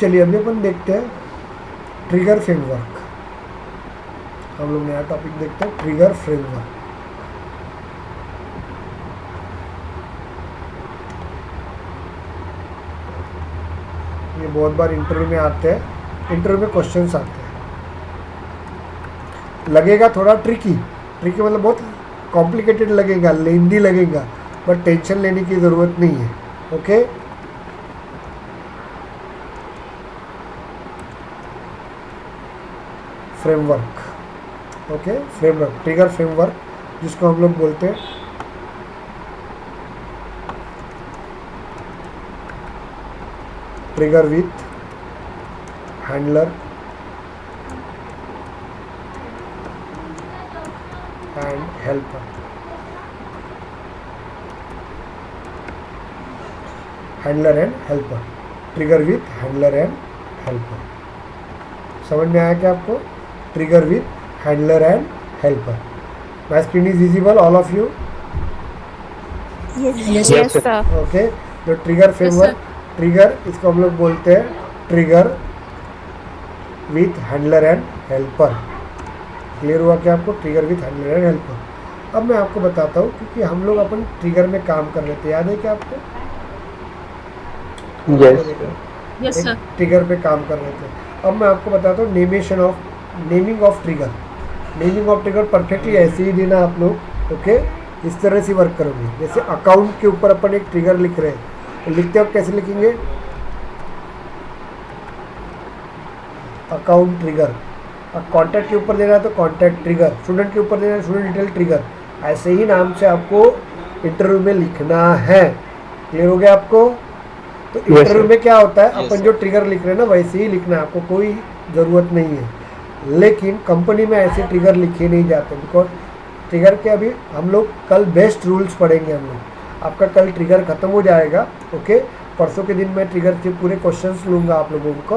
चलिए अभी अपन देखते हैं ट्रिगर फ्रेमवर्क। हम लोग नया टॉपिक देखते हैं, ट्रिगर फ्रेमवर्क। ये बहुत बार इंटरव्यू में आते हैं, इंटरव्यू में क्वेश्चंस आते हैं। लगेगा थोड़ा ट्रिकी, ट्रिकी मतलब बहुत कॉम्प्लिकेटेड लगेगा, लेंदी लगेगा, बट टेंशन लेने की ज़रूरत नहीं है। Okay, framework. Okay, framework, trigger framework जिसको हम लोग बोलते हैं trigger with handler and helper. Handler and helper, trigger with handler and helper. समझ में आया क्या आपको? Trigger with handler and helper. My screen is visible all of you? Yes, sir. Okay, जो ट्रिगर फ्रेमवर्क, ट्रिगर इसको हम लोग बोलते हैं trigger with handler and helper. Clear हुआ क्या आपको? Trigger with handler and helper. अब मैं आपको बताता हूँ, क्योंकि हम लोग अपन ट्रिगर में काम कर रहे थे, याद है क्या आपको? Yes, sir. ट्रिगर पे काम कर रहे थे। अब मैं आपको बताता हूँ naming of trigger. Naming of trigger perfectly ऐसे ही देना आप लोग। ओके, इस तरह से वर्क करोगे। जैसे अकाउंट के ऊपर अपन एक ट्रिगर लिख रहे हैं, तो लिखते वक्त कैसे लिखेंगे? Account trigger. अब कॉन्टैक्ट के ऊपर देना है तो कॉन्टैक्ट ट्रिगर, स्टूडेंट के ऊपर देना है स्टूडेंट डिटेल ट्रिगर। ऐसे ही नाम से आपको इंटरव्यू में लिखना है। क्लियर हो गया आपको? तो इंटरव्यू में क्या होता है, अपन जो ट्रिगर लिख रहे हैं ना वैसे ही लिखना है, आपको कोई ज़रूरत नहीं है। लेकिन कंपनी में ऐसे ट्रिगर लिखे नहीं जाते, बिकॉज ट्रिगर के अभी हम लोग कल बेस्ट रूल्स पढ़ेंगे। हम लोग आपका कल ट्रिगर ख़त्म हो जाएगा। ओके, परसों के दिन मैं ट्रिगर के पूरे क्वेश्चंस लूँगा आप लोगों को।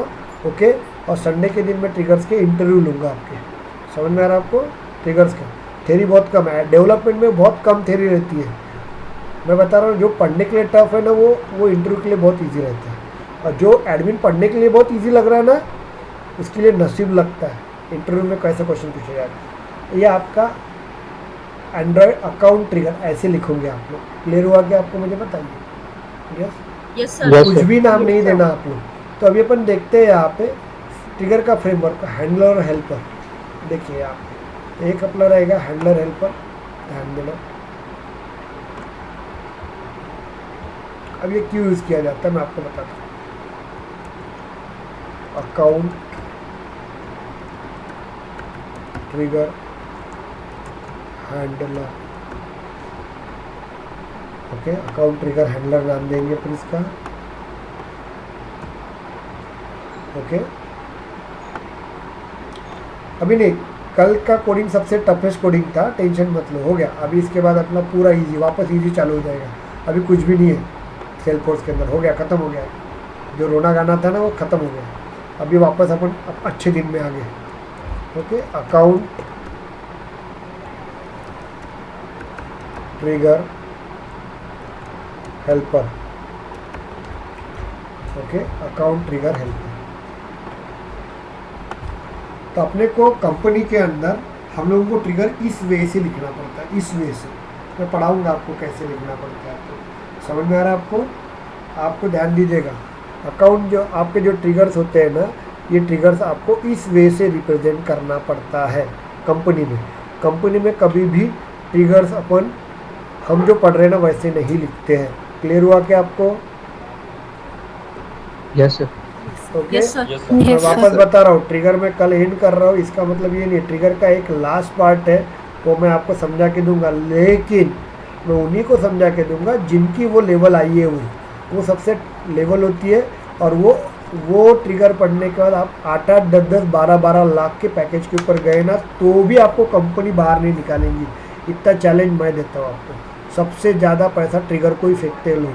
ओके, और संडे के दिन मैं ट्रिगर्स के इंटरव्यू लूँगा आपके। समझ में आ रहा है आपको? ट्रिगर्स का थ्योरी बहुत कम है, डेवलपमेंट में बहुत कम थ्योरी रहती है। मैं बता रहा हूँ, जो पढ़ने के लिए टफ है ना वो इंटरव्यू के लिए बहुत इजी रहता है। और जो एडमिन पढ़ने के लिए बहुत इजी लग रहा है ना, उसके लिए नसीब लगता है इंटरव्यू में कैसे क्वेश्चन पूछे जाएगा। ये आपका एंड्रॉयड अकाउंट ट्रिगर ऐसे लिखोगे आप लोग। क्लियर हुआ क्या आपको? मुझे बताइए। Yes, Yes, sir. कुछ भी नाम नहीं देना आप लोग। तो अभी अपन देखते हैं यहाँ पे ट्रिगर का फ्रेमवर्क, हैंडलर और हेल्पर। देखिए यहाँ पे एक अपना रहेगा हैंडलर हेल्पर, ध्यान देना। अब ये क्यों यूज़ किया जाता है मैं आपको बताता हूँ। Account trigger handler. Okay, account trigger handler नाम देंगे फिर इसका। ओके, अभी नहीं, कल का कोडिंग सबसे टफेस्ट कोडिंग था, टेंशन मत लो, हो गया। अभी इसके बाद अपना पूरा इजी, वापस इजी चालू हो जाएगा। अभी कुछ भी नहीं है सेल्सफोर्स के अंदर, हो गया, ख़त्म हो गया। जो रोना गाना था ना वो ख़त्म हो गया। अभी वापस अपन अच्छे दिन में आ गए। Okay, account trigger helper. Okay, account trigger helper. तो अपने को कंपनी के अंदर हम लोगों को ट्रिगर इस वे से लिखना पड़ता है, इस वे से। मैं पढ़ाऊंगा आपको कैसे लिखना पड़ता है। आपको समझ में आ रहा है? आपको ध्यान दीजिएगा। अकाउंट जो आपके जो ट्रिगर्स होते हैं ना, ये ट्रिगर्स आपको इस वे से रिप्रेजेंट करना पड़ता है कंपनी में। कंपनी में कभी भी ट्रिगर्स अपन हम जो पढ़ रहे हैं ना वैसे नहीं लिखते हैं। क्लियर हुआ क्या आपको? Yes sir. Okay, Yes, sir. मैं वापस बता रहा हूँ, ट्रिगर में कल एंड कर रहा हूँ, इसका मतलब ये नहीं। ट्रिगर का एक लास्ट पार्ट है, वो मैं आपको समझा के दूंगा, लेकिन मैं उन्हीं को समझा के दूंगा जिनकी वो लेवल आई है। वो सबसे लेवल होती है। और वो ट्रिगर पढ़ने के बाद आप 8-8, 10-10, 12-12 लाख के पैकेज के ऊपर गए ना, तो भी आपको कंपनी बाहर नहीं निकालेंगी। इतना चैलेंज मैं देता हूँ आपको। सबसे ज़्यादा पैसा ट्रिगर को ही फेंकते हैं लोग,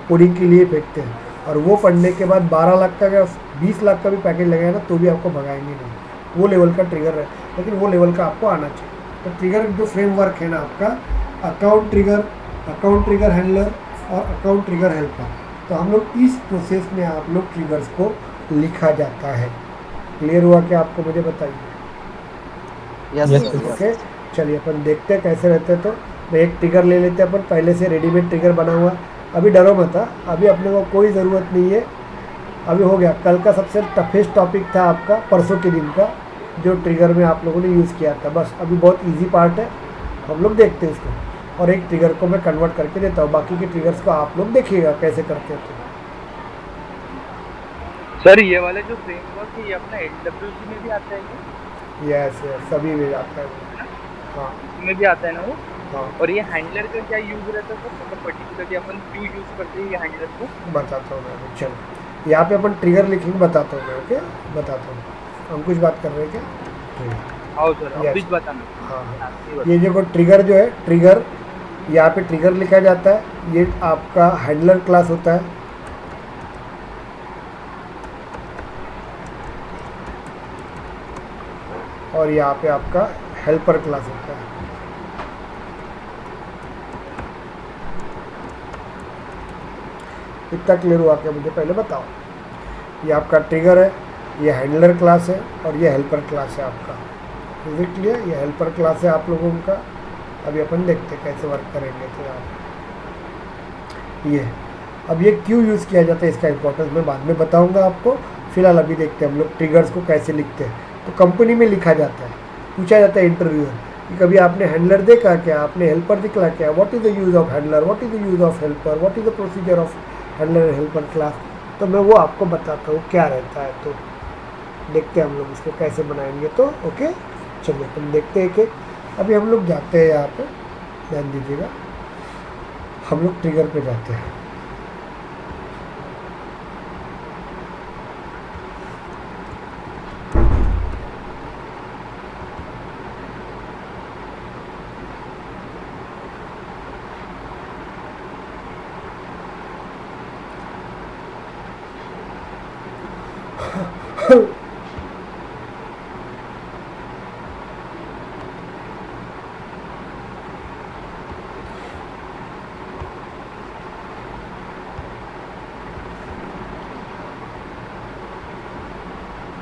कोडिंग के लिए फेंकते हैं। और वो पढ़ने के बाद 12 लाख का या 20 लाख का भी पैकेज लगेगा ना, तो भी आपको भगाएंगे नहीं। वो लेवल का ट्रिगर है, लेकिन वो लेवल का आपको आना चाहिए। तो ट्रिगर जो फ्रेमवर्क है ना आपका, अकाउंट ट्रिगर हैंडलर और अकाउंट ट्रिगर हेल्पर। तो हम लोग इस प्रोसेस में आप लोग ट्रिगर्स को लिखा जाता है। क्लियर हुआ क्या आपको? मुझे बताइए। Yes Yes, sir sir. Okay, चलिए अपन देखते हैं कैसे रहते हैं। तो मैं एक ट्रिगर ले लेते हैं अपन, पहले से रेडीमेड ट्रिगर बना हुआ। अभी डरो मत, अभी अपने को कोई ज़रूरत नहीं है। अभी हो गया, कल का सबसे टफेस्ट टॉपिक था आपका, परसों के दिन का, जो ट्रिगर में आप लोगों ने यूज़ किया था। बस अभी बहुत इजी पार्ट है, हम लोग देखते हैं इसको। और एक ट्रिगर को मैं कन्वर्ट करके देता हूँ, बाकी के ट्रिगर्स को आप लोग देखिएगा कैसे करते हैं। सर ये वाला जो फ्रेमवर्क है ये अपना एलडब्ल्यूसी में भी आता है क्या? यस यस, सभी में आता है वो। हाँ इसमें भी आता है ना वो? हाँ, और ये हैंडलर का क्या यूज रहता है सर, मतलब पर्टिकुलरली अपन क्यों यूज करते हैं ये हैंडलर को? बताता हूँ मैं अभी। चलो यहाँ पे अपन ट्रिगर लिखेंगे, बताता हूँ मैं। ओके, बताता हूँ। हम कुछ बात कर रहे हैं क्या? ट्रिगर। आओ सर अब Yes. बीच बताना। हाँ हाँ, नहीं ये बता। जो ट्रिगर जो है, ट्रिगर यहाँ पे ट्रिगर लिखा जाता है। ये आपका हैंडलर क्लास होता है। और यहाँ पे आपका हेल्पर क्लास होता है। इतना क्लियर हुआ क्या? मुझे पहले बताओ। ये आपका ट्रिगर है, ये हैंडलर क्लास है, और ये हेल्पर क्लास है आपका। Is it clear? ये हेल्पर क्लास है आप लोगों का। अभी अपन देखते हैं कैसे वर्क करेंगे। तो आप ये, अब ये क्यों यूज़ किया जाता है, इसका इंपॉर्टेंस मैं बाद में बताऊंगा आपको। फिलहाल अभी देखते हैं हम लोग ट्रिगर्स को कैसे लिखते हैं। तो कंपनी में लिखा जाता है, पूछा जाता है इंटरव्यूअर कि कभी आपने हैंडलर देखा क्या, आपने हेल्पर दिखला क्या, what is the use of handler, what is the use of helper, what is the procedure of handler and helper class. तो मैं वो आपको बताता हूँ क्या रहता है। तो देखते हैं हम लोग इसको कैसे बनाएंगे। तो ओके, चलिए तुम देखते हैं कि अभी हम लोग जाते हैं यहाँ पे, ध्यान दीजिएगा। हम लोग ट्रिगर पे जाते हैं।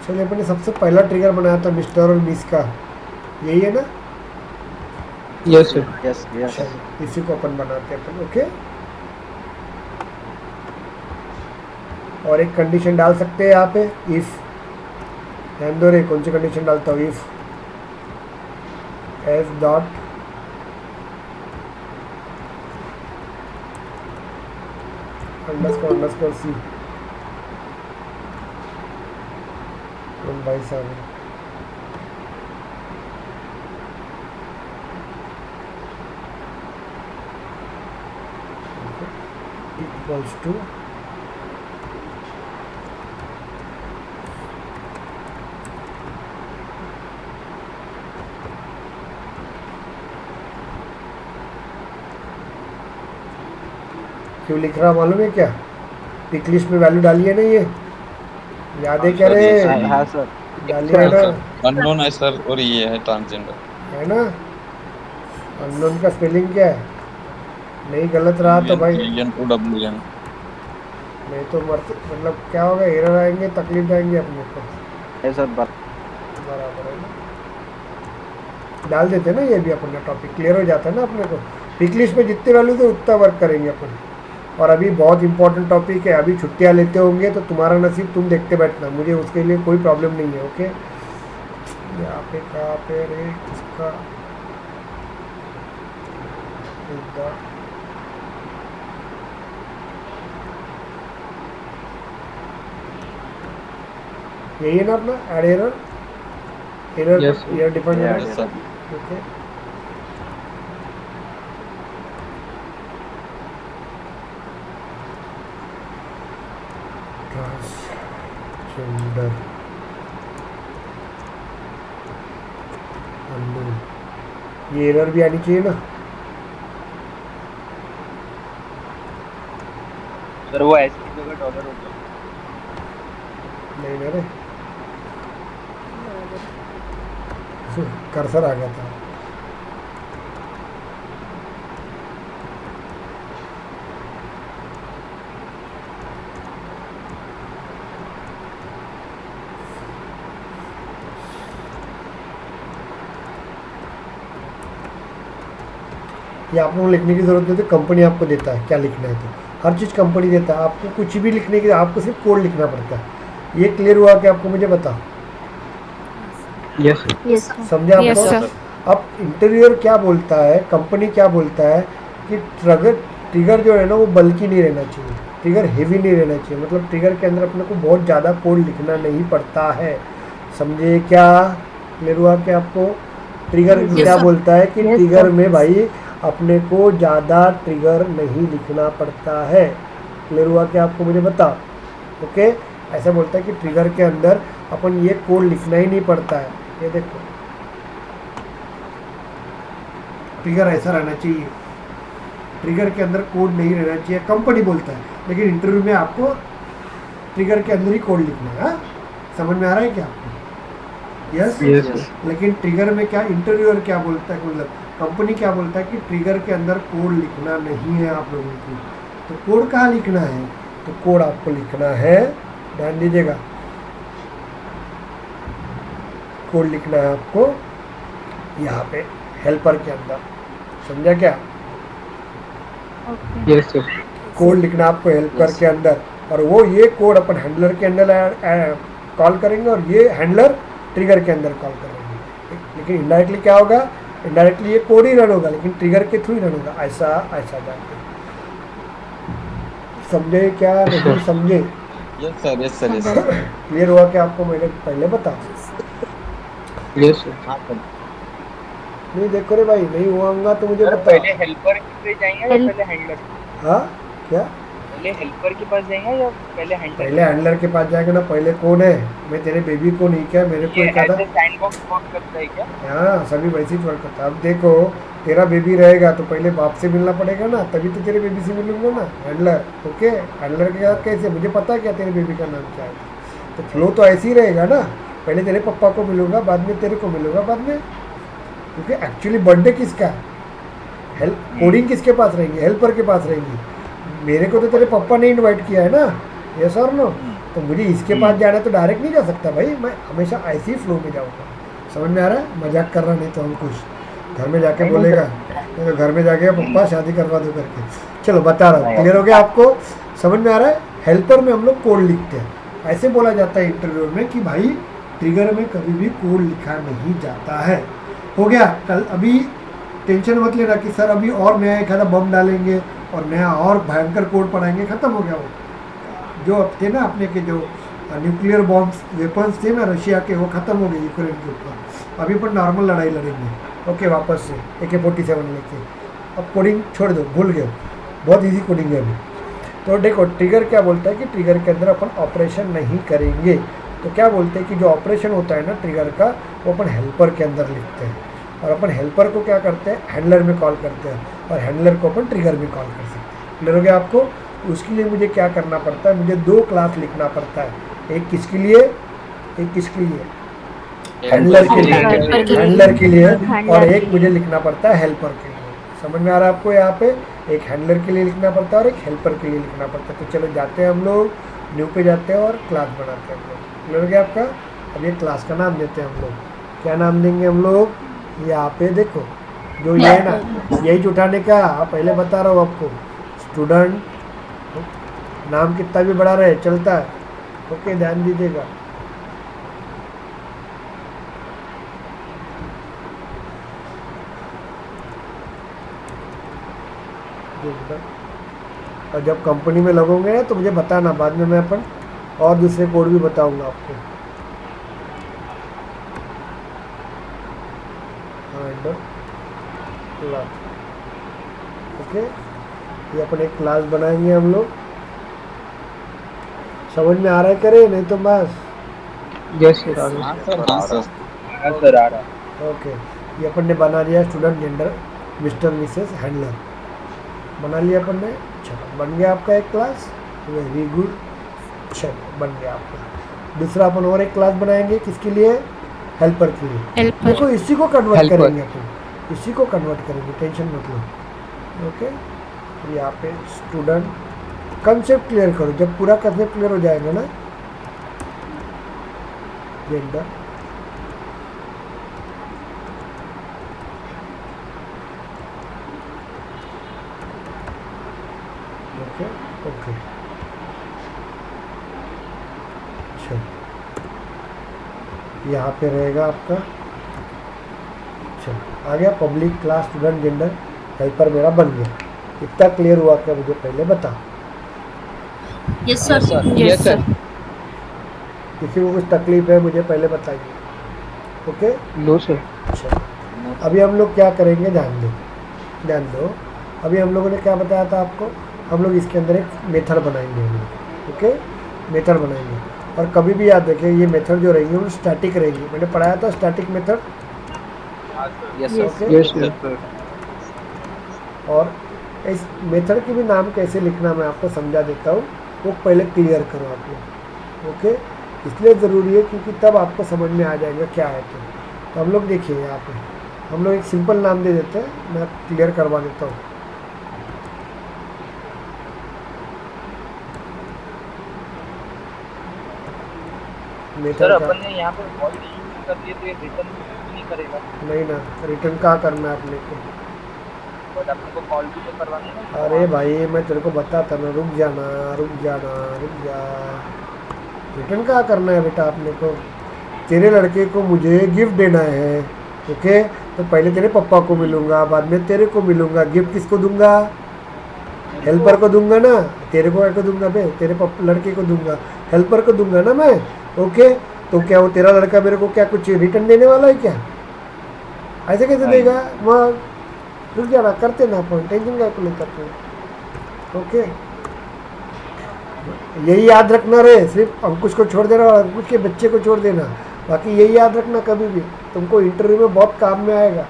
चलिए, अपने सबसे पहला ट्रिगर बनाया था मिस्टर और मिस का, यही है ना? Yes, sir. यस यस चलिए इसी को अपन बनाते हैं अपन। ओके, और एक कंडीशन डाल सकते हैं यहाँ पे, इफ। ध्यान दो रे, कौन सी कंडीशन डालता हूँ? If F dot underscore C. भाई साहब, इक्वल्स टू क्यों लिख रहा मालूम है क्या? पिक लिस्ट में वैल्यू डाली है ना, ये याद है क्या रे? हाँ सर डाली है ना? अननोन है सर, और ये है ट्रांसजेंडर। है ना? अननोन का स्पेलिंग क्या है? नहीं गलत रहा तो भाई, EN2WN। नहीं तो मतलब क्या होगा, एरर आएंगे, तकलीफ जाएंगे अपने को। है सर बराबर है ना? डाल देते हैं ना, ये भी अपना टॉपिक क्लियर हो जाता है ना अपने को। पिक लिस्ट में जितने वैल्यू थे उतना वर्क करेंगे अपन। और अभी बहुत इंपॉर्टेंट टॉपिक है, अभी छुट्टियाँ लेते होंगे तो तुम्हारा नसीब, तुम देखते बैठना, मुझे उसके लिए कोई प्रॉब्लम नहीं है। ओके, यहाँ पे कहाँ पे रे इसका यही है ना अपना add error. Error Yes, sir. Error define Yeah, करना। yes, sir. Okay, transgender unknown, ये एरर भी आनी चाहिए ना? सर वो एस की जगह डॉलर होगा। नहीं ना रे, कर्सर आ गया था। ये आप लोगों को लिखने की ज़रूरत नहीं, तो कंपनी आपको देता है क्या लिखना है, तो हर चीज़ कंपनी देता है आपको, कुछ भी लिखने की आपको सिर्फ कोड लिखना पड़ता है। ये क्लियर हुआ कि आपको, मुझे बताओ, Yes, sir. Yes, sir. समझे आपको? Yes, sir. अब इंटीरियर क्या बोलता है, कंपनी क्या बोलता है कि ट्रिगर जो है ना वो बल्कि नहीं रहना चाहिए, ट्रिगर हेवी नहीं रहना चाहिए, मतलब ट्रिगर के अंदर अपने को बहुत ज़्यादा कोड लिखना नहीं पड़ता है। समझे क्या? क्लियर हुआ कि आपको? ट्रिगर Yes, क्या sir. बोलता है कि Yes, ट्रिगर sir. में भाई अपने को ज़्यादा ट्रिगर नहीं लिखना पड़ता है। क्लियर हुआ कि आपको? मुझे बताओ। ओके, ऐसा बोलता है कि ट्रिगर के अंदर अपन ये कोड लिखना ही नहीं पड़ता है। ये देखो, ट्रिगर ऐसा रहना चाहिए, ट्रिगर के अंदर कोड नहीं रहना चाहिए, कंपनी बोलता है, लेकिन इंटरव्यू में आपको ट्रिगर के अंदर ही कोड लिखना है। हाँ? समझ में आ रहा है क्या आपको? यस। Yes, sir. लेकिन ट्रिगर में क्या, इंटरव्यूअर क्या बोलता है, मतलब कंपनी क्या बोलता है कि ट्रिगर के अंदर कोड लिखना नहीं है आप लोगों को। तो कोड कहाँ लिखना है? तो कोड आपको लिखना है, ध्यान दीजिएगा, कोड लिखना है आपको यहाँ पे हेल्पर के अंदर। समझा क्या? Okay. Yes, sir. कोड लिखना आपको हेल्पर के अंदर, और वो ये कोड अपन हैंडलर के अंदर कॉल करेंगे और ये हैंडलर ट्रिगर के अंदर कॉल करेंगे। लेकिन इनडायरेक्टली क्या होगा, इनडायरेक्टली ये कोड ही रन होगा, लेकिन ट्रिगर के थ्रू ही रन होगा। ऐसा ऐसा जाके समझे क्या? नहीं समझे? Yes sir, yes sir, yes समझा। सर। क्लियर हुआ कि आपको? मैंने पहले बता Yes, sir. हाँ सर। नहीं, देखो रे भाई, नहीं हुआ तो मुझे सर बता। पहले हेल्पर पे जाएंगे या Help- पहले हैंडलर? हाँ क्या? पहले हेल्पर के पास जाएंगे या पहले हैंडलर? पहले हैंडलर के पास जाएगा ना। पहले कौन है? मैं तेरे बेबी को नहीं, क्या मेरे को ये एक आधा। ऐसे सैंडबॉक्स वर्क करता है क्या? हाँ, सभी वैसे ही वर्क करता है। अब देखो, तेरा बेबी रहेगा तो पहले बाप से मिलना पड़ेगा ना, तभी तो तेरे बेबी से मिलूंगा ना, हैंडलर। ओके, हैंडलर के साथ कैसे, मुझे पता है क्या तेरे बेबी का नाम क्या है, तो फ्लो तो ऐसे ही रहेगा ना, पहले तेरे पापा को मिलूंगा, बाद में तेरे को मिलूंगा, बाद में, क्योंकि एक्चुअली बर्थडे किसका है, हेल्प कोडिंग किसके पास रहेंगी, हेल्पर के पास रहेंगी। मेरे को तो तेरे पापा ने इनवाइट किया है ना, यस और नो, तो मुझे इसके पास जाना है तो डायरेक्ट नहीं जा सकता भाई, मैं हमेशा ऐसे ही फ्लो में जाऊँगा। समझ में आ रहा है? मजाक कर रहा नहीं तो हम कुछ घर में जाके बोलेगा, नहीं तो घर में जाके पप्पा शादी करवा दो करके। चलो बता रहा हूँ, क्लियर हो गया आपको? समझ में आ रहा है? हेल्पर में हम लोग कोड लिखते हैं, ऐसे बोला जाता है इंटरव्यू में कि भाई ट्रिगर में कभी भी कोड लिखा नहीं जाता है। हो गया? कल अभी टेंशन मत लेना कि सर अभी और नया एक आधा बम डालेंगे और नया और भयंकर कोड पढ़ाएंगे, खत्म हो गया वो। जो अब थे ना अपने के जो न्यूक्लियर बॉम्ब्स वेपन्स थे ना रशिया के, वो खत्म हो गए यूक्रेन के ऊपर। अभी पर नॉर्मल लड़ाई लड़ेंगे। ओके, वापस से AK-47 लेके। अब कोडिंग छोड़ दो, भूल गए, बहुत इजी कोडिंग है अभी। तो देखो, ट्रिगर क्या बोलता है कि ट्रिगर के अंदर अपन ऑपरेशन नहीं करेंगे। तो क्या बोलते हैं कि जो ऑपरेशन होता है ना ट्रिगर का, वो अपन हेल्पर के अंदर लिखते हैं, और अपन हेल्पर को क्या करते हैं, हैंडलर में कॉल करते हैं, और हैंडलर को अपन ट्रिगर में कॉल कर सकते हैं। क्लियर हो गया आपको? उसके लिए मुझे क्या करना पड़ता है, मुझे 2 क्लास लिखना पड़ता है, एक किसके लिए, एक किसके लिए, हैंडलर के लिए, हैंडलर के लिए, और एक मुझे लिखना पड़ता है हेल्पर के लिए। समझ में आ रहा है आपको? यहाँ पे एक हैंडलर के लिए लिखना पड़ता है और एक हेल्पर के लिए लिखना पड़ता है। तो चलो जाते हैं हम लोग, न्यू पे जाते हैं और क्लास बनाते हैं हम लोग। क्लियर हो गया आपका? अब ये क्लास का नाम देते हैं हम लोग, क्या नाम देंगे हम लोग? यहाँ पे देखो, जो ये है ना, यही उठाने का पहले बता रहा हूँ आपको, स्टूडेंट, नाम कितना भी बड़ा रहे चलता है। ओके, ध्यान दीजिएगा। और जब कंपनी में लगोगे ना तो मुझे बताना, बाद में मैं अपन और दूसरे कोड भी बताऊंगा आपको। क्लास, ओके, ये अपन एक क्लास बनाएंगे हम लोग। समझ में आ रहा है करे? नहीं तो बस Yes, sir. हाँ सर, हाँ सर। हाँ सर, आ रहा है। ओके, ये अपन ने बना लिया student gender mister Mrs handler, बना लिया अपन ने। चलो, बन गया आपका एक क्लास, वेरी गुड। चलो, बन गया आपका। दूसरा अपन और एक क्लास बनाएंगे, किसके लिए? हेल्पर के लिए। Helper. देखो, इसी को कन्वर्ट Helper. करेंगे अपन, इसी को कन्वर्ट करेंगे, टेंशन मत लो। ओके, यहाँ पे स्टूडेंट, कंसेप्ट क्लियर करो, जब पूरा कंसेप्ट क्लियर हो जाएगा ना, जेंडर, चलो यहाँ पे रहेगा आपका, चलो आ गया public class student gender helper मेरा बन गया। इतना क्लियर हुआ क्या मुझे पहले बता। Yes sir. Yes sir. किसी को कुछ तकलीफ है मुझे पहले बताइए। Okay no sir. चलो अभी हम लोग क्या करेंगे, ध्यान दो। अभी हम लोगों ने क्या बताया था आपको, हम लोग इसके अंदर एक मेथड बनाएंगे हम लोग। ओके मेथड बनाएंगे, और कभी भी याद रखें ये मेथड जो रहेंगे वो स्टैटिक रहेंगी। मैंने पढ़ाया था static method. Yes Yes. Sir. Yes sir. और इस मेथड के भी नाम कैसे लिखना मैं आपको समझा देता हूँ, वो पहले क्लियर करो आप लोग। ओके इसलिए ज़रूरी है क्योंकि तब आपको समझ में आ जाएगा क्या है। तो हम लोग देखिए यहाँ पे हम लोग एक सिंपल नाम दे देते हैं, मैं क्लियर करवा देता हूँ। सर मेथड का अपन ने यहाँ पर वॉइड यूज कर दिए तो ये रिटर्न नहीं करेगा, नहीं ना, रिटर्न क्या करना है अपने को। बट अपने को कॉल भी तो करवानी है ना। अरे भाई मैं तेरे को बताता ना, रुक जाना रुक जाना रुक जा। रिटर्न क्या करना है बेटा अपने को, तेरे लड़के को मुझे गिफ्ट देना है। ओके तो पहले तेरे पापा को मिलूंगा, बाद में तेरे को मिलूंगा। गिफ्ट किसको दूंगा, हेल्पर को दूंगा ना। तेरे को दूंगा बे, तेरे लड़के को दूंगा, हेल्पर को दूंगा ना मैं। ओके तो क्या वो तेरा लड़का मेरे को क्या कुछ रिटर्न देने वाला है क्या, ऐसे कैसे देगा। वहाँ रुक जाना, करते ना अपन, टेंशन क्या को लेकर के। ओके यही याद रखना रे, सिर्फ अंकुश को छोड़ देना और अंकुश के बच्चे को छोड़ देना, बाकी यही याद रखना कभी भी, तुमको इंटरव्यू में बहुत काम में आएगा।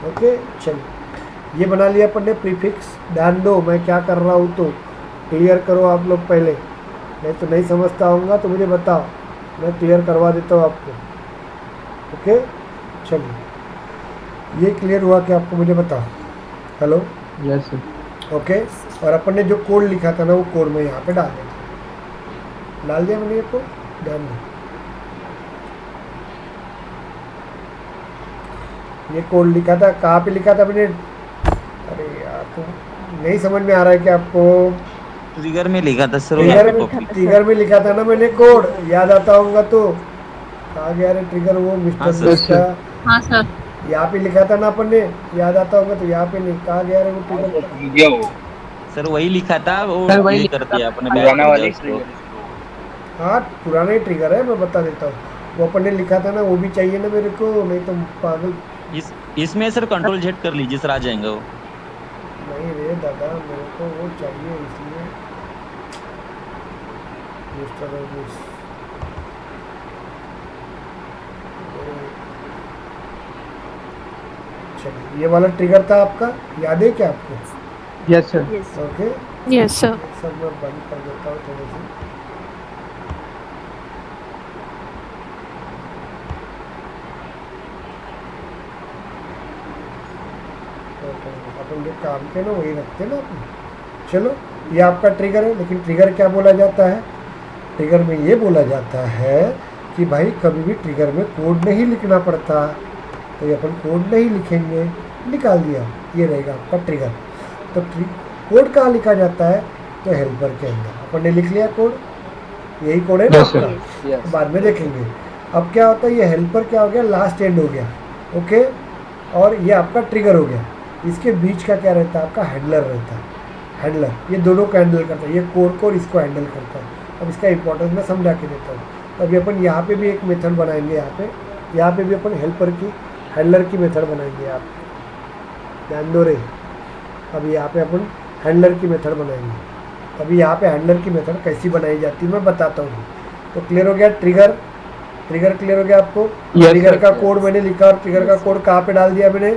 ओके चलिए ये बना लिया अपन ने प्रीफिक्स। ध्यान दो मैं क्या कर रहा हूँ, तो क्लियर करो आप लोग पहले, नहीं तो नहीं समझता होऊंगा तो मुझे बताओ, मैं क्लियर करवा देता हूँ आपको। ओके चलिए ये क्लियर हुआ कि आपको मुझे बताओ। Hello yes sir. ओके और अपन ने जो कोड लिखा था ना वो कोड मैं यहाँ पे डाल दिया मैंने ये कोड। ध्यान दो ये कोड लिखा था, कहाँ पे लिखा था मैंने, अरे यार तो नहीं समझ में आ रहा है कि आपको। ट्रिगर में लिखा था सर, ट्रिगर में लिखा था ना मैंने कोड, याद आता होगा तो। कहाँ गया रे ट्रिगर, वो हाँ मिस्टर सर। इसका हाँ सर। यहाँ पे लिखा था ना अपन ने, याद आता होगा तो। यहाँ पे नहीं, कहाँ गया रे वो ट्रिगर। सर वही लिखा था, वो सर, वही ये लिखा कर था। दिया अपने बैक पुराना कर वाली दिया उसको। हाँ पुराना ही ट्रिगर है, मैं बता देता हूँ। वो अपन ने लिखा था ना, वो भी चाहिए ना मेरे को, नहीं तो पागल। इसमें सर कंट्रोल जेड कर लीजिए सर, आ जाएंगे वो। नहीं रे दादा मेरे को वो चाहिए, इसलिए मिस्टर रमेश। चलिए ये वाला ट्रिगर था आपका, याद है क्या आपको। Yes sir. Yes okay yes sir. सब मैं बंद कर देता हूँ थोड़े से। अपन जो काम के ना वही रखते हैं ना अपन। चलो ये आपका ट्रिगर है, लेकिन ट्रिगर क्या बोला जाता है, ट्रिगर में ये बोला जाता है कि भाई कभी भी ट्रिगर में कोड नहीं लिखना पड़ता, तो ये अपन कोड नहीं लिखेंगे, निकाल दिया, ये रहेगा आपका ट्रिगर। तो कोड कहाँ लिखा जाता है, तो हेल्पर के अंदर अपन ने लिख लिया कोड, यही कोड है ना Yes, sir. आपका, तो बाद में देखेंगे। अब क्या होता है, ये हेल्पर क्या हो गया, लास्ट एंड हो गया। ओके और ये आपका ट्रिगर हो गया। इसके बीच का क्या रहता है, आपका हैंडलर रहता है। हैंडलर ये दोनों को हैंडल करता है, ये कोड को और इसको हैंडल करता है। अब इसका इंपॉर्टेंस मैं समझा के देता हूँ। तो अभी अपन यहाँ पे भी एक मेथड बनाएंगे, यहाँ पे भी अपन हेल्पर की हैंडलर की मेथड बनाएंगे। आप ध्यान दो रे, अभी यहाँ पे अपन हैंडलर की मेथड बनाएंगे। अभी यहाँ पे हैंडलर की मेथड कैसी बनाई जाती है मैं बताता हूँ। तो क्लियर हो गया, ट्रिगर क्लियर हो गया आपको। Yes, trigger sir. का कोड मैंने लिखा और ट्रिगर का कोड कहाँ पे डाल दिया मैंने,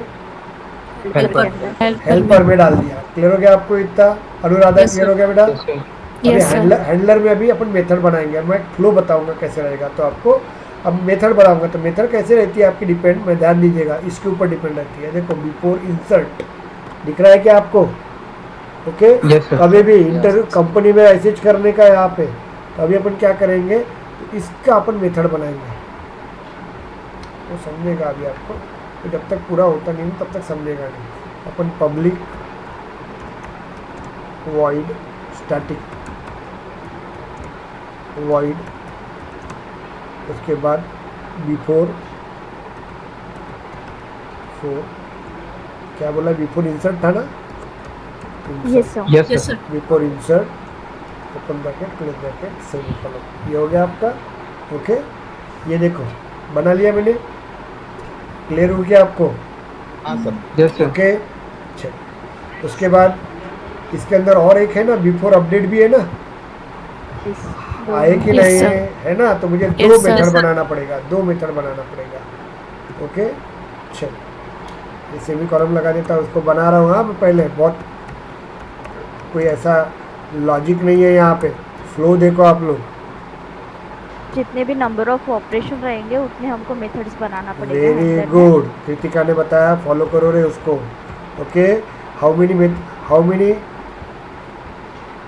हेल्पर में डाल दिया। क्लियर हो गया आपको इतना, अनुराधा Yes, क्लियर sir. हो गया बेटा। Yes sir. अभी यस सर। हैंडलर में अभी अपन मेथड बनाएंगे, मैं फ्लो बताऊंगा कैसे रहेगा। तो आपको अब मेथड बनाऊंगा, तो मेथड कैसे रहती है आपकी, डिपेंड में ध्यान दीजिएगा, इसके ऊपर डिपेंड रहती है। देखो बिफोर इंसर्ट दिख रहा है क्या आपको, ओके। Yes, sir. अभी भी इंटरव्यू कंपनी में मैसेज करने का यहाँ पे, तो अभी अपन क्या करेंगे, तो इसका अपन मेथड बनाएंगे। वो समझेगा अभी आपको, तो जब तक पूरा होता नहीं तब तक समझेगा नहीं। अपन पब्लिक वॉइड स्टैटिक वॉइड उसके बाद बिफोर 4 क्या बोला, बिफोर इंसर्ट था ना, yes sir yes yes sir sir before insert open bracket close bracket semicolon, ये हो गया आपका। ओके, ये देखो बना लिया मैंने, क्लियर हो गया आपको? हाँ सर। यस सर ओके, चल उसके बाद इसके अंदर और एक है ना, बिफोर अपडेट भी है ना, आए कि Yes, नहीं sir. है ना, तो मुझे दो Yes, sir. मेथड बनाना पड़ेगा, दो मेथड बनाना पड़ेगा। ओके, चल ये सेमी कॉलम लगा देता हूँ, उसको बना रहा हूँ। हाँ, मैं पहले बहुत कोई ऐसा लॉजिक नहीं है यहाँ पे, फ्लो देखो आप लोग। जितने भी नंबर ऑफ ऑपरेशन रहेंगे उतने हमको मेथड्स बनाना पड़ेगा वेरी हैंडलर में। गुड, कृतिका ने बताया, फॉलो करो रे उसको। Okay, how many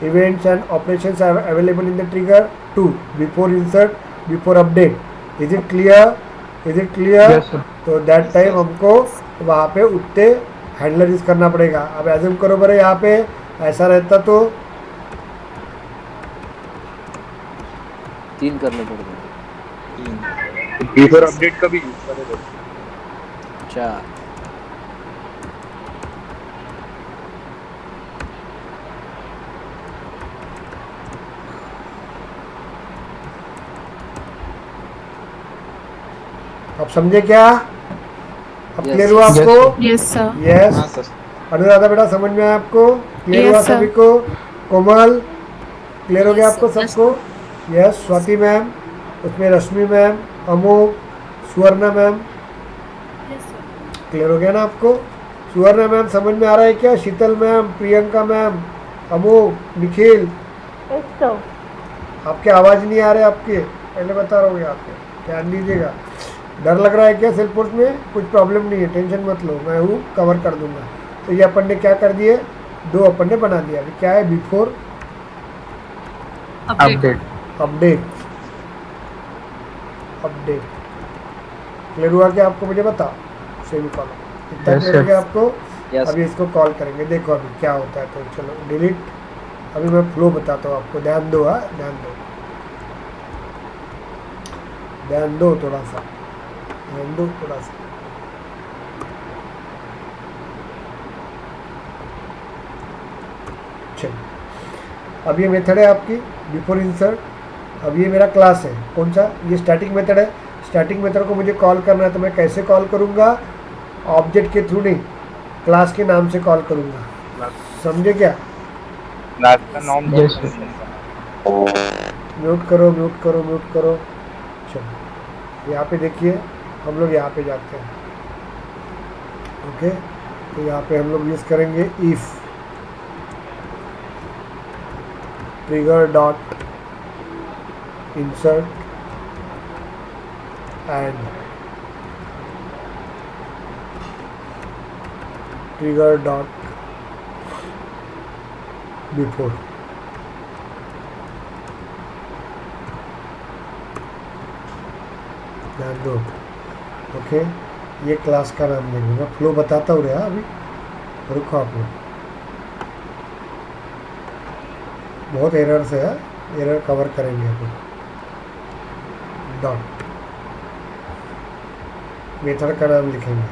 events and operations are available in the trigger? 2 before insert, before update। is it clear? Yes sir तो दैट टाइम हमको वहाँ पे उतने हैंडलर यूज करना पड़ेगा। अब एज्यूम करो बड़े यहाँ पे ऐसा रहता तो 3 करने पड़ेंगे। बिफोर अपडेट का भी यूज करेंगे। 4 अब समझे क्या? अब Yes. क्लियर हुआ Yes, आपको? sir. Yes sir yes. हाँ सर। अनुराधा बेटा समझ में आया आपको? क्लियर Yes, हुआ sir. सभी को? कोमल क्लियर हो गया Yes, आपको sir. सबको? यस। स्वाति मैम, उसमें रश्मि मैम, अमोक, सुवर्णा मैम, क्लियर हो गया ना आपको? सुवर्णा मैम समझ में आ रहा है क्या? शीतल मैम, प्रियंका मैम, अमोक, निखिल, आपके आवाज़ नहीं आ रहे आपके, पहले बता रहा हूँ यहाँ पे, ध्यान दीजिएगा। डर लग रहा है क्या सेल्फोर्स में? कुछ प्रॉब्लम नहीं है, टेंशन मत लो, मैं हूँ, कवर कर दूंगा। तो ये अपन ने क्या कर दिए, दो अपन ने बना दिया। अभी क्या है, before update update update clear हुआ क्या आपको? मुझे बताओ, सेमी कॉलम इतना Yes, क्लियर हो sir. गया आपको? यस अभी इसको कॉल करेंगे, देखो अभी क्या होता है। तो चलो डिलीट, अभी मैं फ्लो बताता हूँ आपको, ध्यान दो। हाँ, ध्यान दो थोड़ा सा, ध्यान दो थोड़ा सा। चलो अब ये मेथड है आपकी बिफोर इंसर्ट। अब ये मेरा क्लास है, कौन सा? ये स्टैटिक मेथड है। स्टैटिक मेथड को मुझे कॉल करना है, तो मैं कैसे कॉल करूँगा? ऑब्जेक्ट के थ्रू नहीं, क्लास के नाम से कॉल करूँगा। समझे क्या? क्लास का नाम Yes, sir. म्यूट करो, म्यूट करो, म्यूट करो। चलो यहाँ पे देखिए, हम लोग यहाँ पे जाते हैं। ओके, तो यहाँ पे हम लोग यूज़ करेंगे if trigger dot insert and trigger dot before. ध्यान दो। ओके, ये क्लास का नाम लेंगे, मैं फ्लो बताता हूँ। अभी रुको आप लोग, बहुत एरर्स है, एरर कवर करेंगे अपन। डॉट मेथड का नाम लिखेंगे,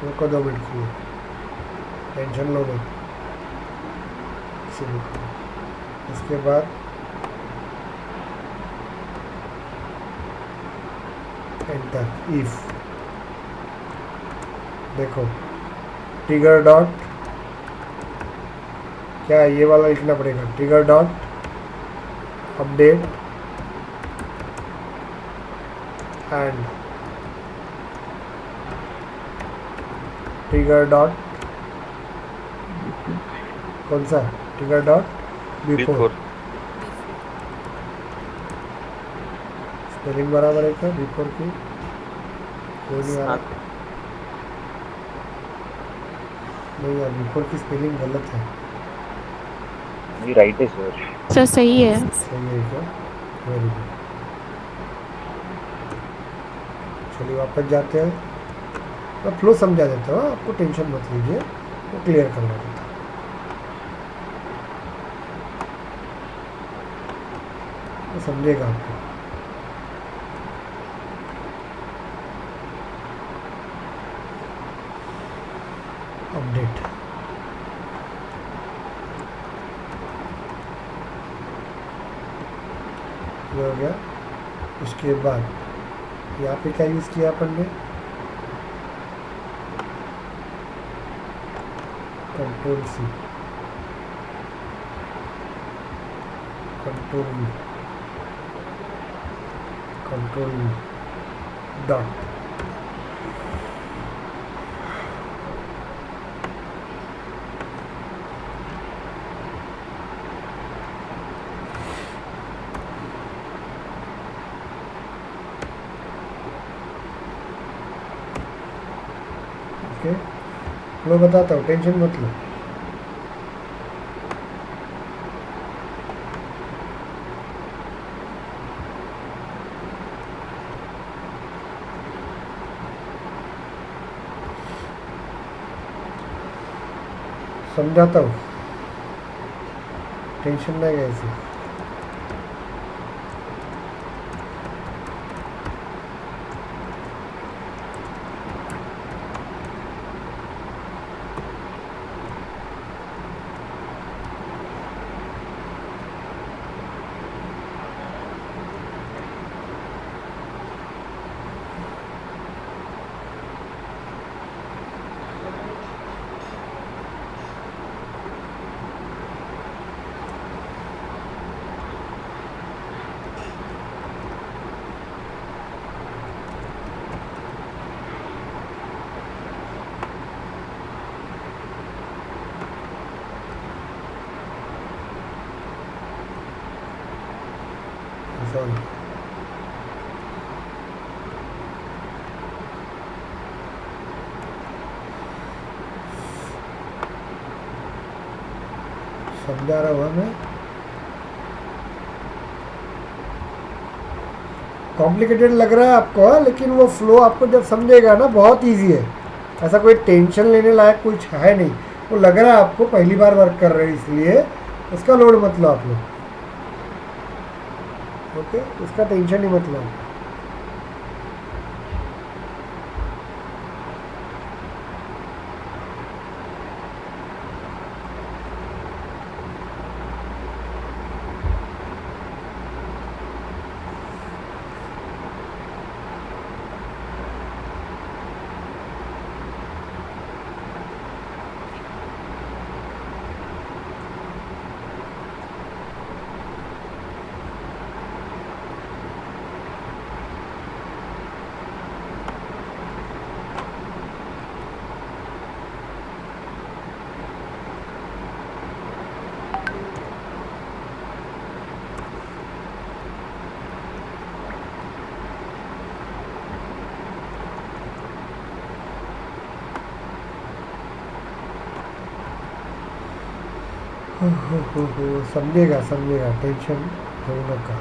रुको 2 मिनट के लिए, टेंशन लो मत। उसके बाद एंटर इफ, देखो ट्रिगर डॉट, क्या है ये वाला लिखना पड़ेगा, trigger dot update and trigger dot, कौन सा? Trigger dot before. स्पेलिंग बराबर है क्या बिफोर की? कोई नहीं आ रहा। नहीं यार, बिफोर की स्पेलिंग गलत है। ये राइट है सर। सर सही है। सही है क्या? Very good. चलिए वापस जाते हैं, मैं फ्लो समझा देता हूँ, आपको टेंशन मत लीजिए, वो क्लियर करवा देता हूँ। तो समझेगा आपको। अपडेट ये हो गया। उसके बाद यहाँ पे क्या यूज़ किया अपन ने, control C, control V, control V dot. लो बताता हूँ, टेंशन मत लो। समझाता हूँ, टेंशन नहीं है ऐसे। Sorry. समझा रहा हुआ मैं। कॉम्प्लिकेटेड लग रहा है आपको, लेकिन वो फ्लो आपको जब समझेगा ना बहुत इजी है। ऐसा कोई टेंशन लेने लायक कुछ है नहीं। वो लग रहा है आपको पहली बार वर्क कर रहे हैं, इसलिए इसका लोड मत लो आप लोग। ओके, इसका टेंशन ही मत लो। समझेगा समझेगा, टेंशन होने का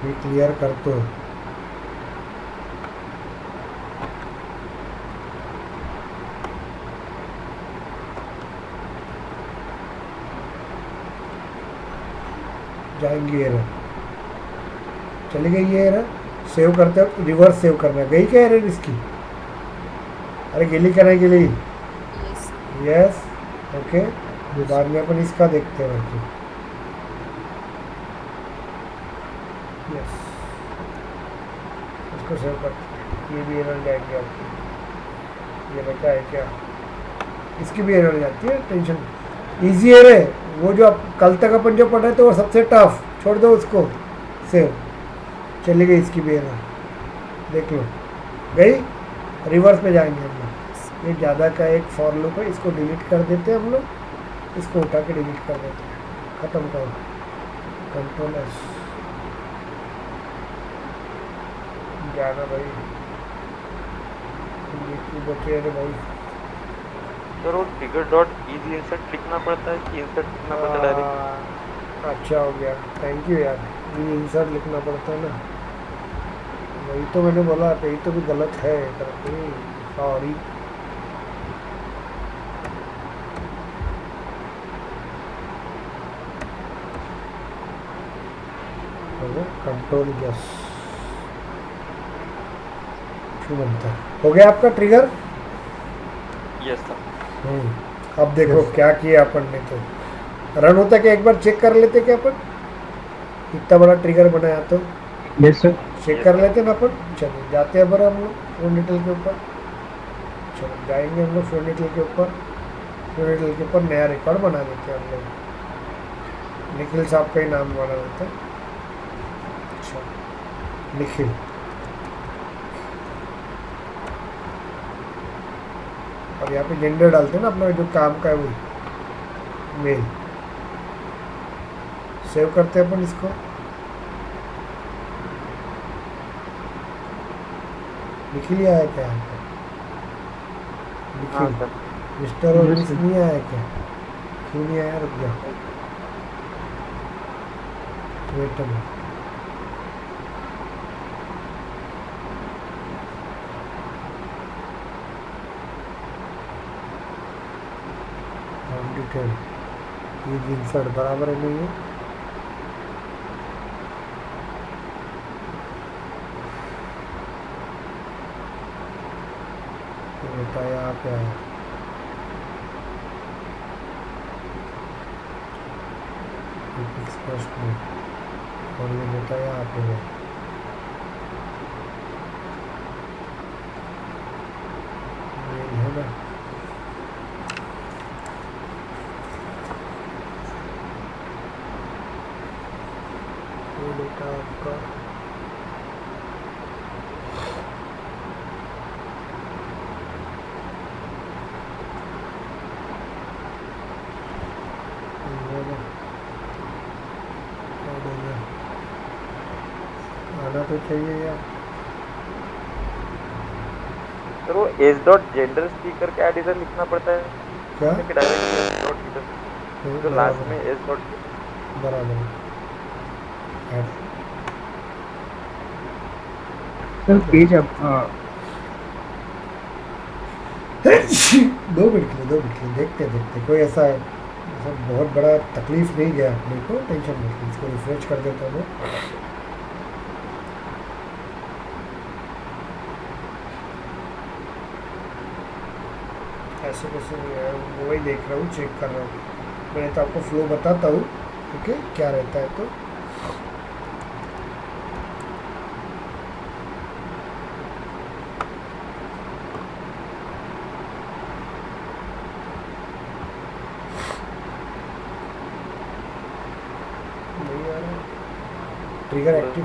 ये क्लियर कर तो। जाएंगे एरर, चली गई ये एरर। सेव करते हो, रिवर्स सेव करना। गई क्या एरर इसकी? अरे गिली करने के लिए यस ओके। बाद में अपन इसका देखते हैं। यस, इसको सेव कर। ये भी एरर जाएगी आपकी। ये बचा है क्या? इसकी भी एरर जाती है। टेंशन, इजी है। वो जो आप कल तक अपन जो पढ़े थे वो सबसे टफ, छोड़ दो उसको। सेव, चली गई इसकी भी एरर। देख लो गई। रिवर्स में जाएंगे हम लोग। ये ज़्यादा का एक फॉर लूप है, इसको डिलीट कर देते हैं हम लोग। इसको उठा के डिलीट कर देते हैं। ख़त्म करो, कंट्रोल एस। जाना भाई, ये क्यों बचे अरे भाई। सर वो ट्रिगर डॉट इजी इंसर्ट लिखना पड़ता है कि इंसर्ट लिखना पड़ता है डायरेक्ट? अच्छा हो गया, थैंक यू यार। ये इंसर्ट लिखना पड़ता है ना, वही तो मैंने बोला। कहीं तो भी गलत है, सॉरी। कंट्रोल यस क्यों बनता है? हो गया आपका ट्रिगर? Yes sir. अब देखो क्या किया अपन ने, तो रन होता क्या एक बार चेक कर लेते क्या अपन, इतना बड़ा ट्रिगर बनाया तो यस सर। चेक कर लेते ना अपन। चलो जाते हैं हम लोग फ्लोर डिटेल के ऊपर, चलो जाएंगे हम लोग फ्लोर डिटेल के ऊपर। फ्लोर डिटेल के ऊपर नया रिकॉर्ड बना देते हैं हम लोग। निखिल साहब का ही नाम बना देते हैं। अच्छा निखिल, और यहाँ पे जेंडर डालते हैं ना अपना जो काम का है वही मेल। सेव करते हैं अपन इसको। निखिल ही आया क्या यहाँ पे? हाँ निखिल सर। मिस्टर और मिस नहीं आया क्या? क्यों नहीं आया? रुक जा, वेट अ मिनट। डिटेल ये इंसर्ट बराबर है नहीं है? बेटा यहाँ पे आया, फर्स्ट में, और ये बेटा यहाँ पे है। ये है ना, ये बेटा आपका आना तो चाहिए यार। सर वो एस डॉट जेंडर स्पीकर का एडिटर लिखना पड़ता है क्या? कि डायरेक्ट एस डॉट जेंडर जो लास्ट में एस डॉट बराबर है। सर पेज अब 2 मिनट के लिए देखते देखते कोई ऐसा बहुत बड़ा तकलीफ नहीं गया अपने को, टेंशन नहीं। इसको रिफ्रेश कर देता हूँ। ऐसे कैसे नहीं आया, वो वही देख रहा हूँ, चेक कर रहा हूँ। मैं तो आपको फ्लो बताता हूँ ओके क्या रहता है। तो नहीं आ रहा trigger active.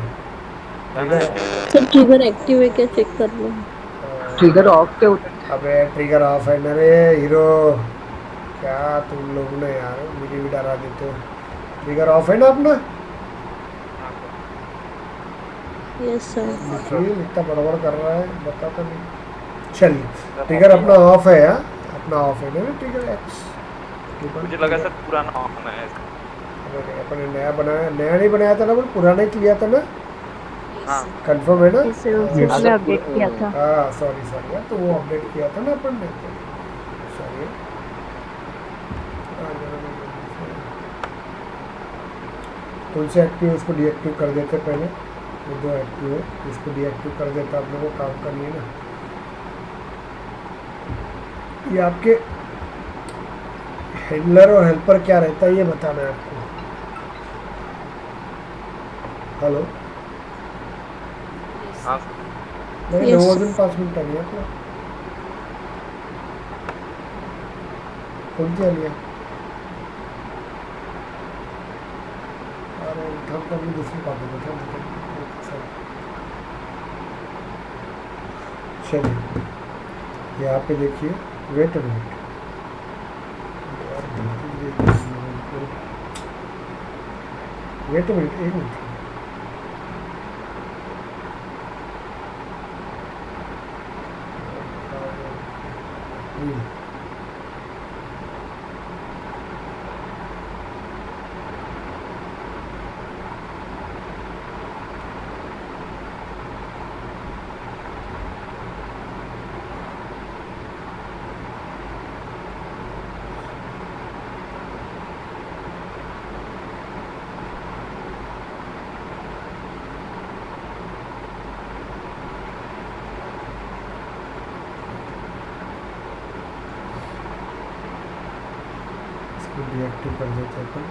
Sir trigger active है क्या चेक कर लो। ट्रिगर ऑफ पे होता है। अबे ट्रिगर ऑफ है ना रे हीरो, क्या तुम लोग ने यार मुझे भी डरा देते हो। ट्रिगर ऑफ है ना अपना? Yes sir. निखिल इतना बड़बड़ कर रहा है, बताता नहीं। चलिए ट्रिगर अपना ऑफ है यार, अपना ऑफ है ना ट्रिगर एक्स। मुझे लगा सर पुराना होना है। अपन ने नया बनाया, नया नहीं बनाया था ना, पर पुराना ही किया था ना। हाँ कंफर्म है ना? जिससे उसने अपडेट किया था। हाँ सॉरी यार, तो वो अपडेट किया था ना अपन ने। सॉरी कौन से एक्टिव उसको डीएक्टिव कर देते पहले। वो 2 एक्टिव है, इसको डीएक्टिव कर देता अपने को काम करनी है ना। ये आपके हैंडलर और हेल्पर क्या रहता है ये बताना है आपको। हेलो हाँ नहीं, Yes. 9 दिन 5 मिनट आ गया अपना। कौन सी आ लिया? अरे हम तो अभी दूसरी बात होता था। चलिए यहाँ पे देखिए, wait a minute. Wait a minute, 1 minute. इसको डीएक्टिव कर देते हैं अपन।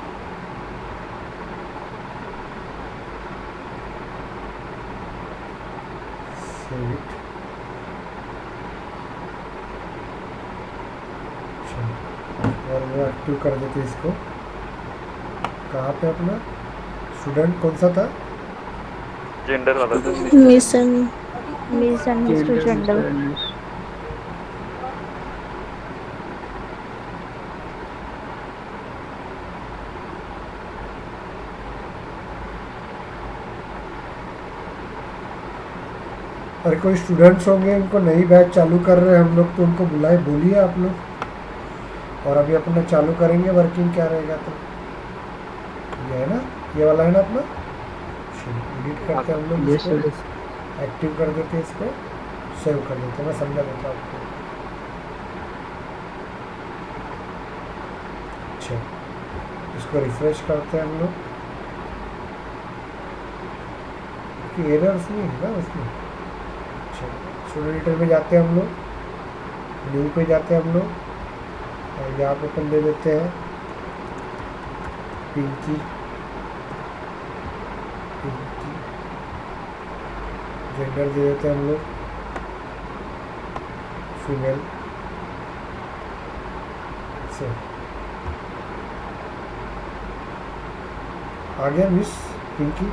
Save it. और वो एक्टिव कर देते इसको। कहाँ पे अपना स्टूडेंट कौन सा था? जेंडर वाला था। Mission miss and mister gender. और कोई स्टूडेंट्स होंगे उनको नई बैच चालू कर रहे हैं हम लोग, तो उनको बुलाए, बोलिए आप लोग। और अभी अपना चालू करेंगे वर्किंग क्या रहेगा। तो ये है ना, ये वाला है ना अपना। एडिट करते हैं हम लोग यस इसको, सर। एक्टिव कर देते हैं इसको, सेव कर देते हैं। मैं समझा देता हूँ आपको। अच्छा, इसको रिफ्रेश करते हैं हम लोग। एरर्स नहीं है ना उसमें। अच्छा, स्टूडेंट डिटेल में जाते हैं हम लोग, न्यू पे जाते हैं हम लोग, और यहाँ पे अपन दे देते हैं पिंकी। पिंकी जेंडर दे देते हैं हम लोग फीमेल से। आ गया मिस पिंकी,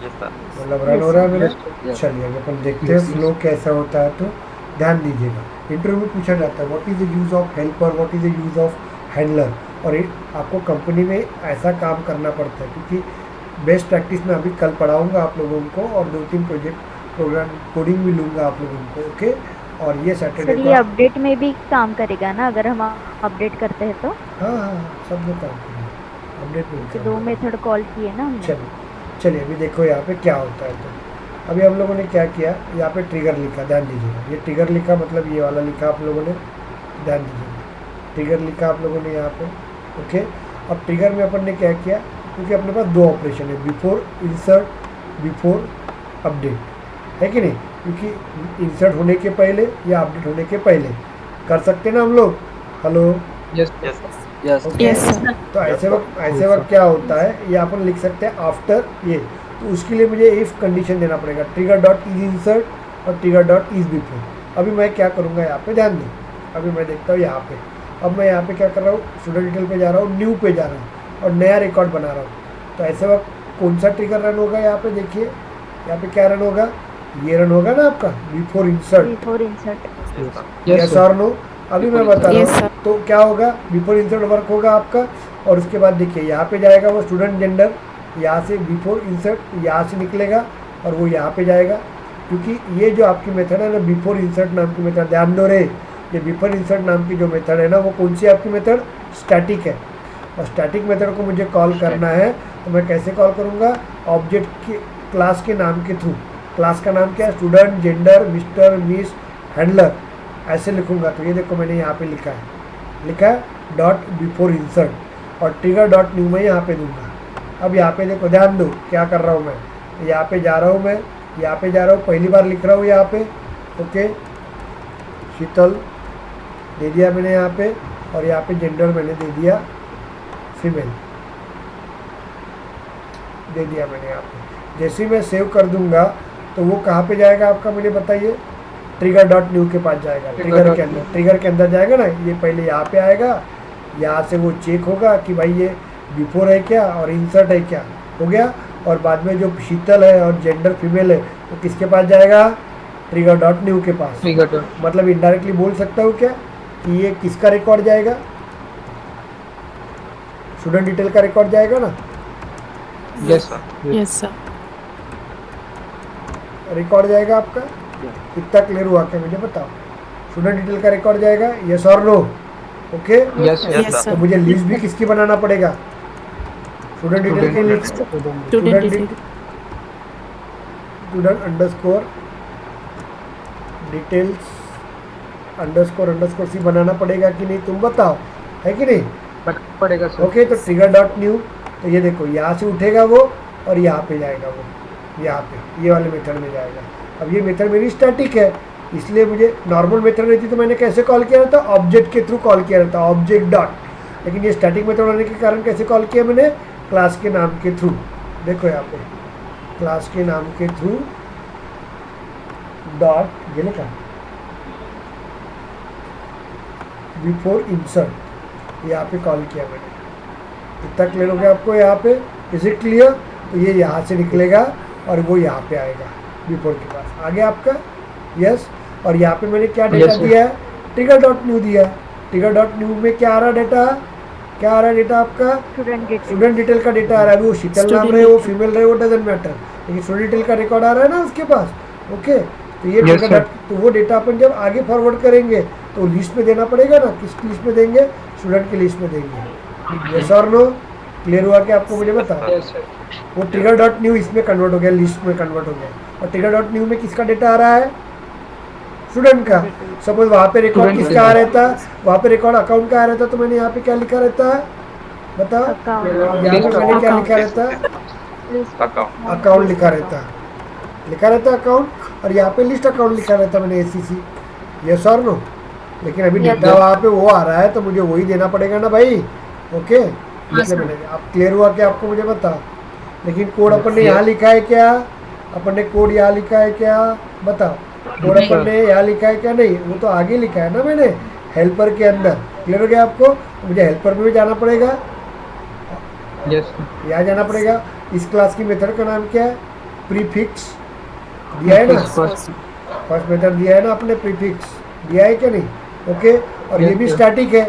यस सर। मतलब रन हो रहा है मेरा। Yes. चलिए अभी अपन देखते हैं फ्लो कैसा होता है। तो ध्यान दीजिएगा, इंटरव्यू में पूछा जाता है what is the use of helper, what is the use of handler. और ये आपको कंपनी में ऐसा काम करना पड़ता है, क्योंकि बेस्ट प्रैक्टिस में अभी कल पढ़ाऊंगा आप लोगों को, और 2-3 प्रोग्राम कोडिंग भी लूँगा आप लोगों को। ओके, और ये सैटरडे सर को ये अपडेट में भी काम करेगा ना अगर हम अपडेट करते हैं तो? हाँ हाँ सब में काम करेंगे, अपडेट में कि काम दो करेंगे। मेथड कॉल किए ना हमने। चलिए अभी देखो यहाँ पे क्या होता है। तो अभी हम लोगों ने क्या किया, यहाँ पे ट्रिगर लिखा, ध्यान दीजिएगा। ये ट्रिगर लिखा मतलब ये वाला लिखा आप लोगों ने, ध्यान दीजिएगा। ट्रिगर लिखा आप लोगों ने यहाँ पे। ओके, अब ट्रिगर में अपन ने क्या किया, क्योंकि अपने पास 2 ऑपरेशन है, बिफोर इंसर्ट, बिफोर अपडेट, है कि नहीं। क्योंकि इंसर्ट होने के पहले या अपडेट होने के पहले कर सकते ना हम लोग। Hello, yes yes yes okay. तो ऐसे वक्त क्या होता है, ये अपन लिख सकते हैं आफ्टर ये। तो उसके लिए मुझे इफ कंडीशन देना पड़ेगा, ट्रिगर डॉट इज इंसर्ट और ट्रिगर डॉट इज बिफोर। अभी मैं क्या करूँगा यहाँ पे, ध्यान दें। अभी मैं देखता हूँ यहाँ पे, अब मैं यहाँ पे क्या कर रहा हूँ, स्टूडेंट डिटेल पे जा रहा हूँ, न्यू पे जा रहा हूँ और नया रिकॉर्ड बना रहा हूँ। तो ऐसे वक्त कौन सा ट्रिगर रन होगा यहाँ पे, देखिए यहाँ पे क्या रन होगा, ये रन होगा ना आपका before insert. Before insert. Yes और नो। अभी मैं बता रहा हूँ तो क्या होगा, बिफोर इंसर्ट वर्क होगा आपका। और उसके बाद देखिए यहाँ पे जाएगा वो स्टूडेंट जेंडर, यहाँ से बिफोर इंसर्ट यहाँ से निकलेगा और वो यहाँ पे जाएगा। क्योंकि ये जो आपकी मेथड है ना, बिफोर इंसर्ट नाम की मेथड, ध्यान दो रे, ये बिफोर इंसर्ट नाम की जो मेथड है ना, वो कौन सी आपकी मेथड, स्टैटिक है। और स्टैटिक मेथड को मुझे कॉल करना है, तो मैं कैसे कॉल करूँगा, ऑब्जेक्ट के क्लास के नाम के थ्रू। क्लास का नाम क्या है, student gender mister miss handler, ऐसे लिखूंगा। तो ये देखो मैंने यहाँ पे लिखा है डॉट बिफोर इंसर्ट, और ट्रिगर डॉट न्यू मैं यहाँ पे दूंगा। अब यहाँ पे देखो, ध्यान दो क्या कर रहा हूँ मैं, यहाँ पे जा रहा हूँ, मैं यहाँ पे जा रहा हूँ, पहली बार लिख रहा हूँ यहाँ पे। ओके, शीतल दे दिया मैंने यहाँ पे, और यहाँ पे जेंडर मैंने दे दिया फीमेल, दे दिया मैंने यहाँ पे। जैसे ही मैं सेव कर दूंगा तो वो कहाँ पे जाएगा आपका, मुझे बताइए, ट्रिगर डॉट न्यू के पास जाएगा। ट्रिगर के अंदर जाएगा ना, ये पहले यहाँ पे आएगा, यहाँ से वो चेक होगा कि भाई ये बिफोर है क्या और इंसर्ट है क्या, हो गया। और बाद में जो शीतल है और जेंडर फीमेल है वो किसके पास जाएगा, ट्रिगर डॉट न्यू के पास। मतलब इनडायरेक्टली बोल सकता हूँ क्या कि ये किसका रिकॉर्ड जाएगा, स्टूडेंट डिटेल का रिकॉर्ड जाएगा ना। Yes sir. रिकॉर्ड जाएगा आपका, कितना क्लियर हुआ क्या मुझे बताओ। स्टूडेंट डिटेल का रिकॉर्ड जाएगा, यस और नो। ओके, यस तो मुझे लिस्ट भी किसकी बनाना पड़ेगा, स्टूडेंट डिटेल की list, student underscore details underscore C बनाना पड़ेगा कि नहीं, तुम बताओ, है कि नहीं। पड़ेगा सर। ओके, तो ट्रिगर डॉट न्यू, तो ये देखो यहाँ से उठेगा वो और यहाँ पे जाएगा वो, यहाँ पे ये वाले मेथड में जाएगा। अब ये मेथड मेरी स्टैटिक है, इसलिए मुझे नॉर्मल मेथड रहती तो मैंने कैसे कॉल किया रहता, ऑब्जेक्ट के थ्रू कॉल किया रहता, ऑब्जेक्ट डॉट। लेकिन ये स्टैटिक मेथड होने के कारण कैसे कॉल किया मैंने, क्लास के नाम के थ्रू। देखो यहाँ पे क्लास के नाम के थ्रू डॉट ये लिखा बिफोर इंसर्ट, यहाँ पे कॉल किया मैंने। इतना क्लियर हो गया आपको यहाँ पे, इज इट क्लियर? तो ये यहाँ से निकलेगा और वो यहाँ पे आएगा बिफोर के पास। आगे आपका यस। और यहाँ पे मैंने क्या डेटा Yes, sir. दिया है, ट्रिगर डॉट न्यू दिया है। ट्रिगर डॉट न्यू में क्या आ रहा है डेटा, क्या आ रहा है डेटा आपका, स्टूडेंट डिटेल। स्टूडेंट डिटेल का डेटा आ रहा है। वो शीतल नाम रहे, वो फीमेल रहे, वो डजेंट मैटर, लेकिन स्टूडेंट डिटेल का रिकॉर्ड आ रहा है ना उसके पास। ओके, तो ये Yes, trigger sir. dot- तो वो डेटा अपन जब आगे फॉरवर्ड करेंगे तो लिस्ट में देना पड़ेगा ना। किस लिस्ट में देंगे, स्टूडेंट की लिस्ट में देंगे। यस और नो, क्लियर हुआ कि आपको मुझे बताओ। Yes, sir. वो ट्रिगर डॉट न्यू इसमें कन्वर्ट हो गया, लिस्ट में कन्वर्ट हो गया। और ट्रिगर डॉट न्यू में किसका डेटा आ रहा है, स्टूडेंट का। सपोज वहाँ पे रिकॉर्ड Student किसका आ data. रहता, वहाँ पे रिकॉर्ड अकाउंट का आ रहता, तो मैंने यहाँ पे क्या लिखा रहता है बताओ, अकाउंट यहाँ पे मैंने क्या लिखा रहता है, अकाउंट लिखा रहता अकाउंट, और यहाँ पे लिस्ट अकाउंट लिखा रहता मैंने ACC। यस और नो, लेकिन अभी Yes, डेटा वहाँ पे वो आ रहा है तो मुझे वही देना पड़ेगा ना भाई। ओके, इसलिए मैंने, आप क्लियर हुआ कि आपको मुझे बताओ। लेकिन कोड अपन ने यहाँ लिखा है क्या, अपन ने कोड यहाँ लिखा है क्या बताओ, कोड अपन ने यहाँ लिखा है क्या, नहीं वो तो आगे लिखा है ना मैंने हेल्पर के अंदर। क्लियर हो गया आपको, मुझे हेल्पर में भी जाना पड़ेगा, Yes, sir. यहाँ जाना पड़ेगा। इस क्लास की मेथड का नाम क्या है, प्रीफिक्स दिया है ना, First. फर्स्ट मेथड दिया है ना अपने, प्रीफिक्स दिया है क्या नहीं। ओके, और ये Yes, भी sir. स्टैटिक है,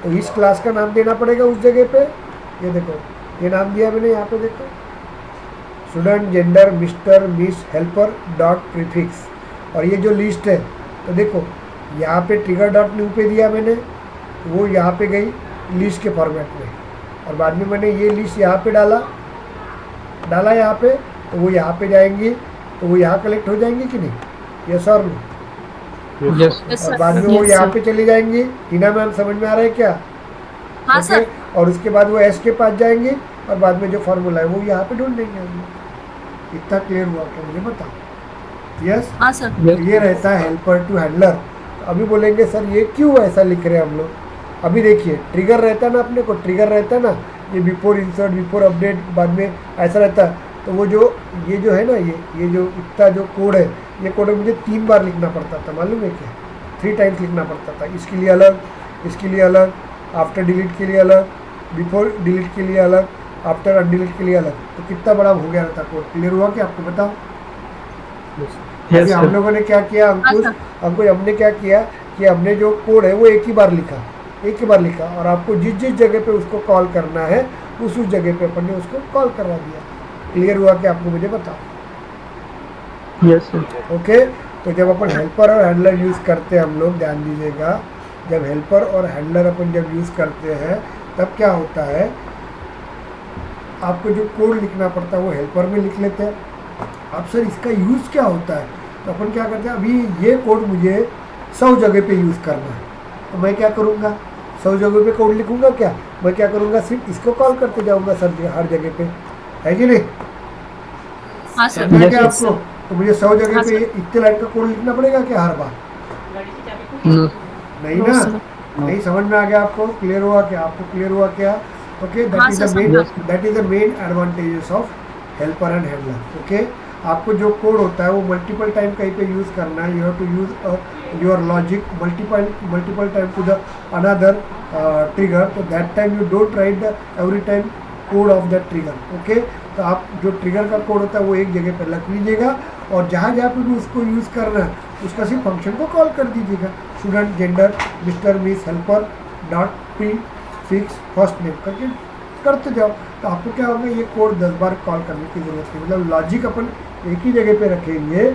तो इस क्लास का नाम देना पड़ेगा उस जगह पे। ये देखो, ये नाम दिया मैंने यहाँ पे, देखो student gender mister miss helper dot prefix. और ये जो लिस्ट है तो देखो यहाँ पे ट्रिगर डॉट न्यू पे दिया मैंने, वो यहाँ पे गई लिस्ट के फॉर्मेट में, और बाद में मैंने ये लिस्ट यहाँ पे डाला यहाँ पे, तो वो यहाँ पे जाएंगी, तो वो यहाँ कलेक्ट हो जाएंगी कि नहीं। यस और नो, Yes. और बाद में वो यहाँ पे चली जाएंगी। टीना मैम समझ में आ रहा है क्या? हाँ ओके, सर। और उसके बाद वो एस के पास जाएंगे, और बाद में जो फार्मूला है वो यहाँ पे ढूंढ देंगे हम लोग। इतना क्लियर हुआ क्या मुझे बताओ। यस, हाँ सर। Yes. ये रहता है हेल्पर टू हैंडलर। अभी बोलेंगे सर ये क्यों ऐसा लिख रहे हैं हम लोग। अभी देखिए ट्रिगर रहता है ना, अपने को ट्रिगर रहता है ना, ये बिफोर इंसर्ट बिफोर अपडेट, बाद में ऐसा रहता है। तो वो जो ये जो है ना, ये जो इतना जो कोड है, ये कोड मुझे 3 बार लिखना पड़ता था, मालूम है क्या, 3 टाइम्स लिखना पड़ता था। इसके लिए अलग, इसके लिए अलग, आफ्टर डिलीट के लिए अलग, बिफोर डिलीट के लिए अलग, आफ्टर अनडिलीट के लिए अलग। तो कितना बड़ा हो गया रहता कोड। क्लियर हुआ कि आपको बताओ। Yes, अभी हम sir. लोगों ने क्या किया, अंकुश हमने क्या किया कि हमने जो कोड है वो एक ही बार लिखा, और आपको जिस जिस जगह पे उसको कॉल करना है उस जगह पे अपन ने उसको कॉल करवा दिया। क्लियर हुआ कि आपको मुझे बताओ। Yes, sir. ओके, तो जब अपन हेल्पर और हैंडलर यूज़ करते हैं हम लोग, ध्यान दीजिएगा, जब हेल्पर और हैंडलर अपन जब यूज़ करते हैं तब क्या होता है, आपको जो कोड लिखना पड़ता है वो हेल्पर में लिख लेते हैं। अब सर इसका यूज़ क्या होता है, तो अपन क्या करते हैं, अभी ये कोड मुझे 100 जगह पे यूज़ करना है, तो मैं क्या करूँगा, 100 जगह पे कोड लिखूँगा क्या, मैं क्या करूँगा, सिर्फ इसको कॉल करते जाऊँगा सर हर जगह पे, है कि नहीं। हाँ सर। समझ में Yes, क्या yes, आपको, तो मुझे 100 जगह हाँ, पे इतने लाइन का कोड लिखना पड़ेगा क्या हर बार, No. नहीं No, ना। sir. नहीं समझ में आ गया आपको, क्लियर हुआ क्या, आपको क्लियर हुआ क्या। ओके, हाँ, sir, that is the main advantages of helper and handler. Okay, आपको जो कोड होता है वो मल्टीपल टाइम कहीं पे यूज़ करना है, you have to use your logic multiple time to the another trigger, तो that time you don't write the every time code of that trigger. Okay, तो आप जो ट्रिगर का कोड होता है वो एक जगह पर रख लीजिएगा, और जहाँ जहाँ पे भी उसको यूज़ करना है उसका सिर्फ फंक्शन को कॉल कर दीजिएगा, student gender mister miss helper dot pre fix first name करके करते जाओ। तो आपको क्या होगा, ये कोड 10 बार कॉल करने की ज़रूरत नहीं, मतलब लॉजिक अपन एक ही जगह पे रखेंगे,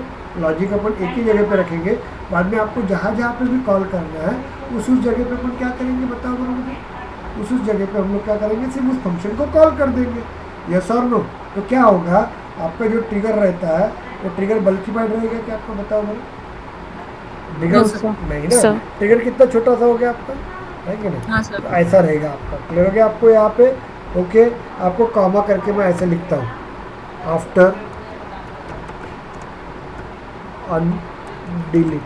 बाद में आपको जहाँ जहाँ पे भी कॉल करना है उस जगह पे अपन क्या करेंगे बताओ मुझे, उस जगह पे हम लोग क्या करेंगे, सिर्फ उस फंक्शन को कॉल कर देंगे। यस और नो, तो क्या होगा, आपका जो ट्रिगर रहता है वो ट्रिगर बल्किफाइड रहेगा क्या, आपको बताओ मुझे। Trigger No, sir. नहीं ना, Sir. ट्रिगर कितना छोटा सा हो गया आपका, है कि नहीं। हाँ सर। तो ऐसा रहेगा आपका। क्लियर हो गया आपको यहाँ पे। ओके, आपको कॉमा करके मैं ऐसे लिखता हूँ, आफ्टर अनडिलीट।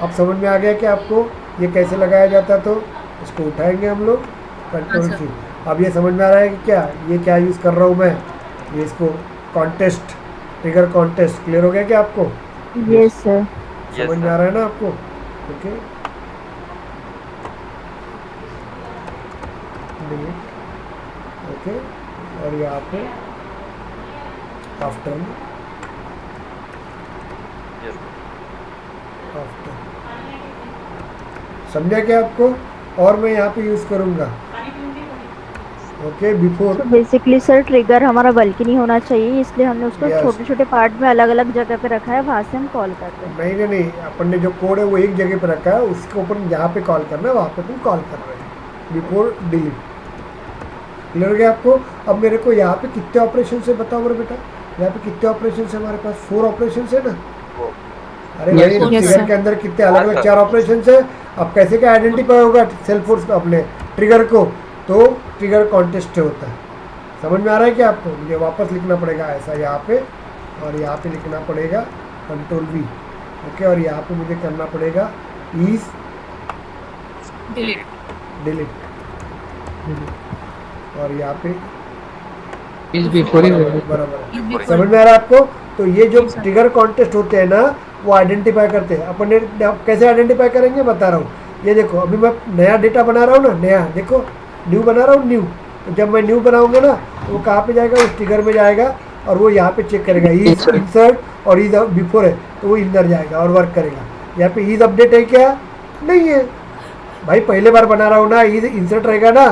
अब समझ में आ गया कि आपको ये कैसे लगाया जाता, तो इसको उठाएंगे हम लोग, कंट्रोल हाँ, सी। अब ये समझ में आ रहा है कि क्या ये क्या यूज़ कर रहा हूँ मैं, ये इसको कॉन्टेस्ट, ट्रिगर कॉन्टेस्ट। क्लियर हो गया क्या आपको? Yes sir. Yes, समझ में sir. आ रहा है ना आपको? ओके, ओके, और यहाँ पे आफ्टर Yes. आफ्टर, समझा क्या आपको? और मैं यहाँ पे यूज़ करूँगा ओके बिफोर। तो बेसिकली सर ट्रिगर हमारा बल्कि नहीं होना चाहिए, इसलिए हमने उसको Yes. छोटे छोटे पार्ट में अलग अलग जगह पे रखा है, वहाँ से हम कॉल करते हैं। नहीं नहीं नहीं, अपन ने जो कोड है वो एक जगह पे रखा है, उसको अपन जहाँ पे कॉल करना है वहाँ पे अपन कॉल कर रहे हैं बिफोर डिलीट। क्लियर हो गया आपको? अब मेरे को यहाँ पे कितने ऑपरेशन है बताओ मेरे बेटा, यहाँ पे कितने ऑपरेशन है हमारे पास? 4 ऑपरेशन है ना? अरे भाई Yes, yes, ट्रिगर sir. के अंदर कितने अलग अलग हाँ, 4 ऑपरेशन है। अब कैसे क्या आइडेंटिफाई होगा सेल्फोर्स अपने ट्रिगर को? तो ट्रिगर कॉन्टेस्ट होता है। समझ में आ रहा है क्या आपको? मुझे वापस लिखना पड़ेगा ऐसा यहाँ पे, और यहाँ पे लिखना पड़ेगा कंट्रोल V। ओके, और यहाँ पे मुझे करना पड़ेगा इज डिलीट डिलीट, और यहाँ पे इज बिफोर ही बराबर। समझ में आ रहा है आपको? तो ये जो ट्रिगर कॉन्टेस्ट होते हैं ना, वो आइडेंटिफाई करते हैं। अपन ने कैसे आइडेंटिफाई करेंगे बता रहा हूँ। ये देखो अभी मैं नया डेटा बना रहा हूँ ना, नया देखो न्यू बना रहा हूँ, न्यू। तो जब मैं न्यू बनाऊंगा ना तो वो कहाँ पे जाएगा? उस ट्रिगर में जाएगा, और वो यहाँ पे चेक करेगा इज इंसर्ट और इज बिफोर है तो वो इंदर जाएगा और वर्क करेगा। यहाँ पे इज अपडेट है क्या? नहीं है भाई, पहले बार बना रहा हूँ ना, इज इंसर्ट रहेगा ना।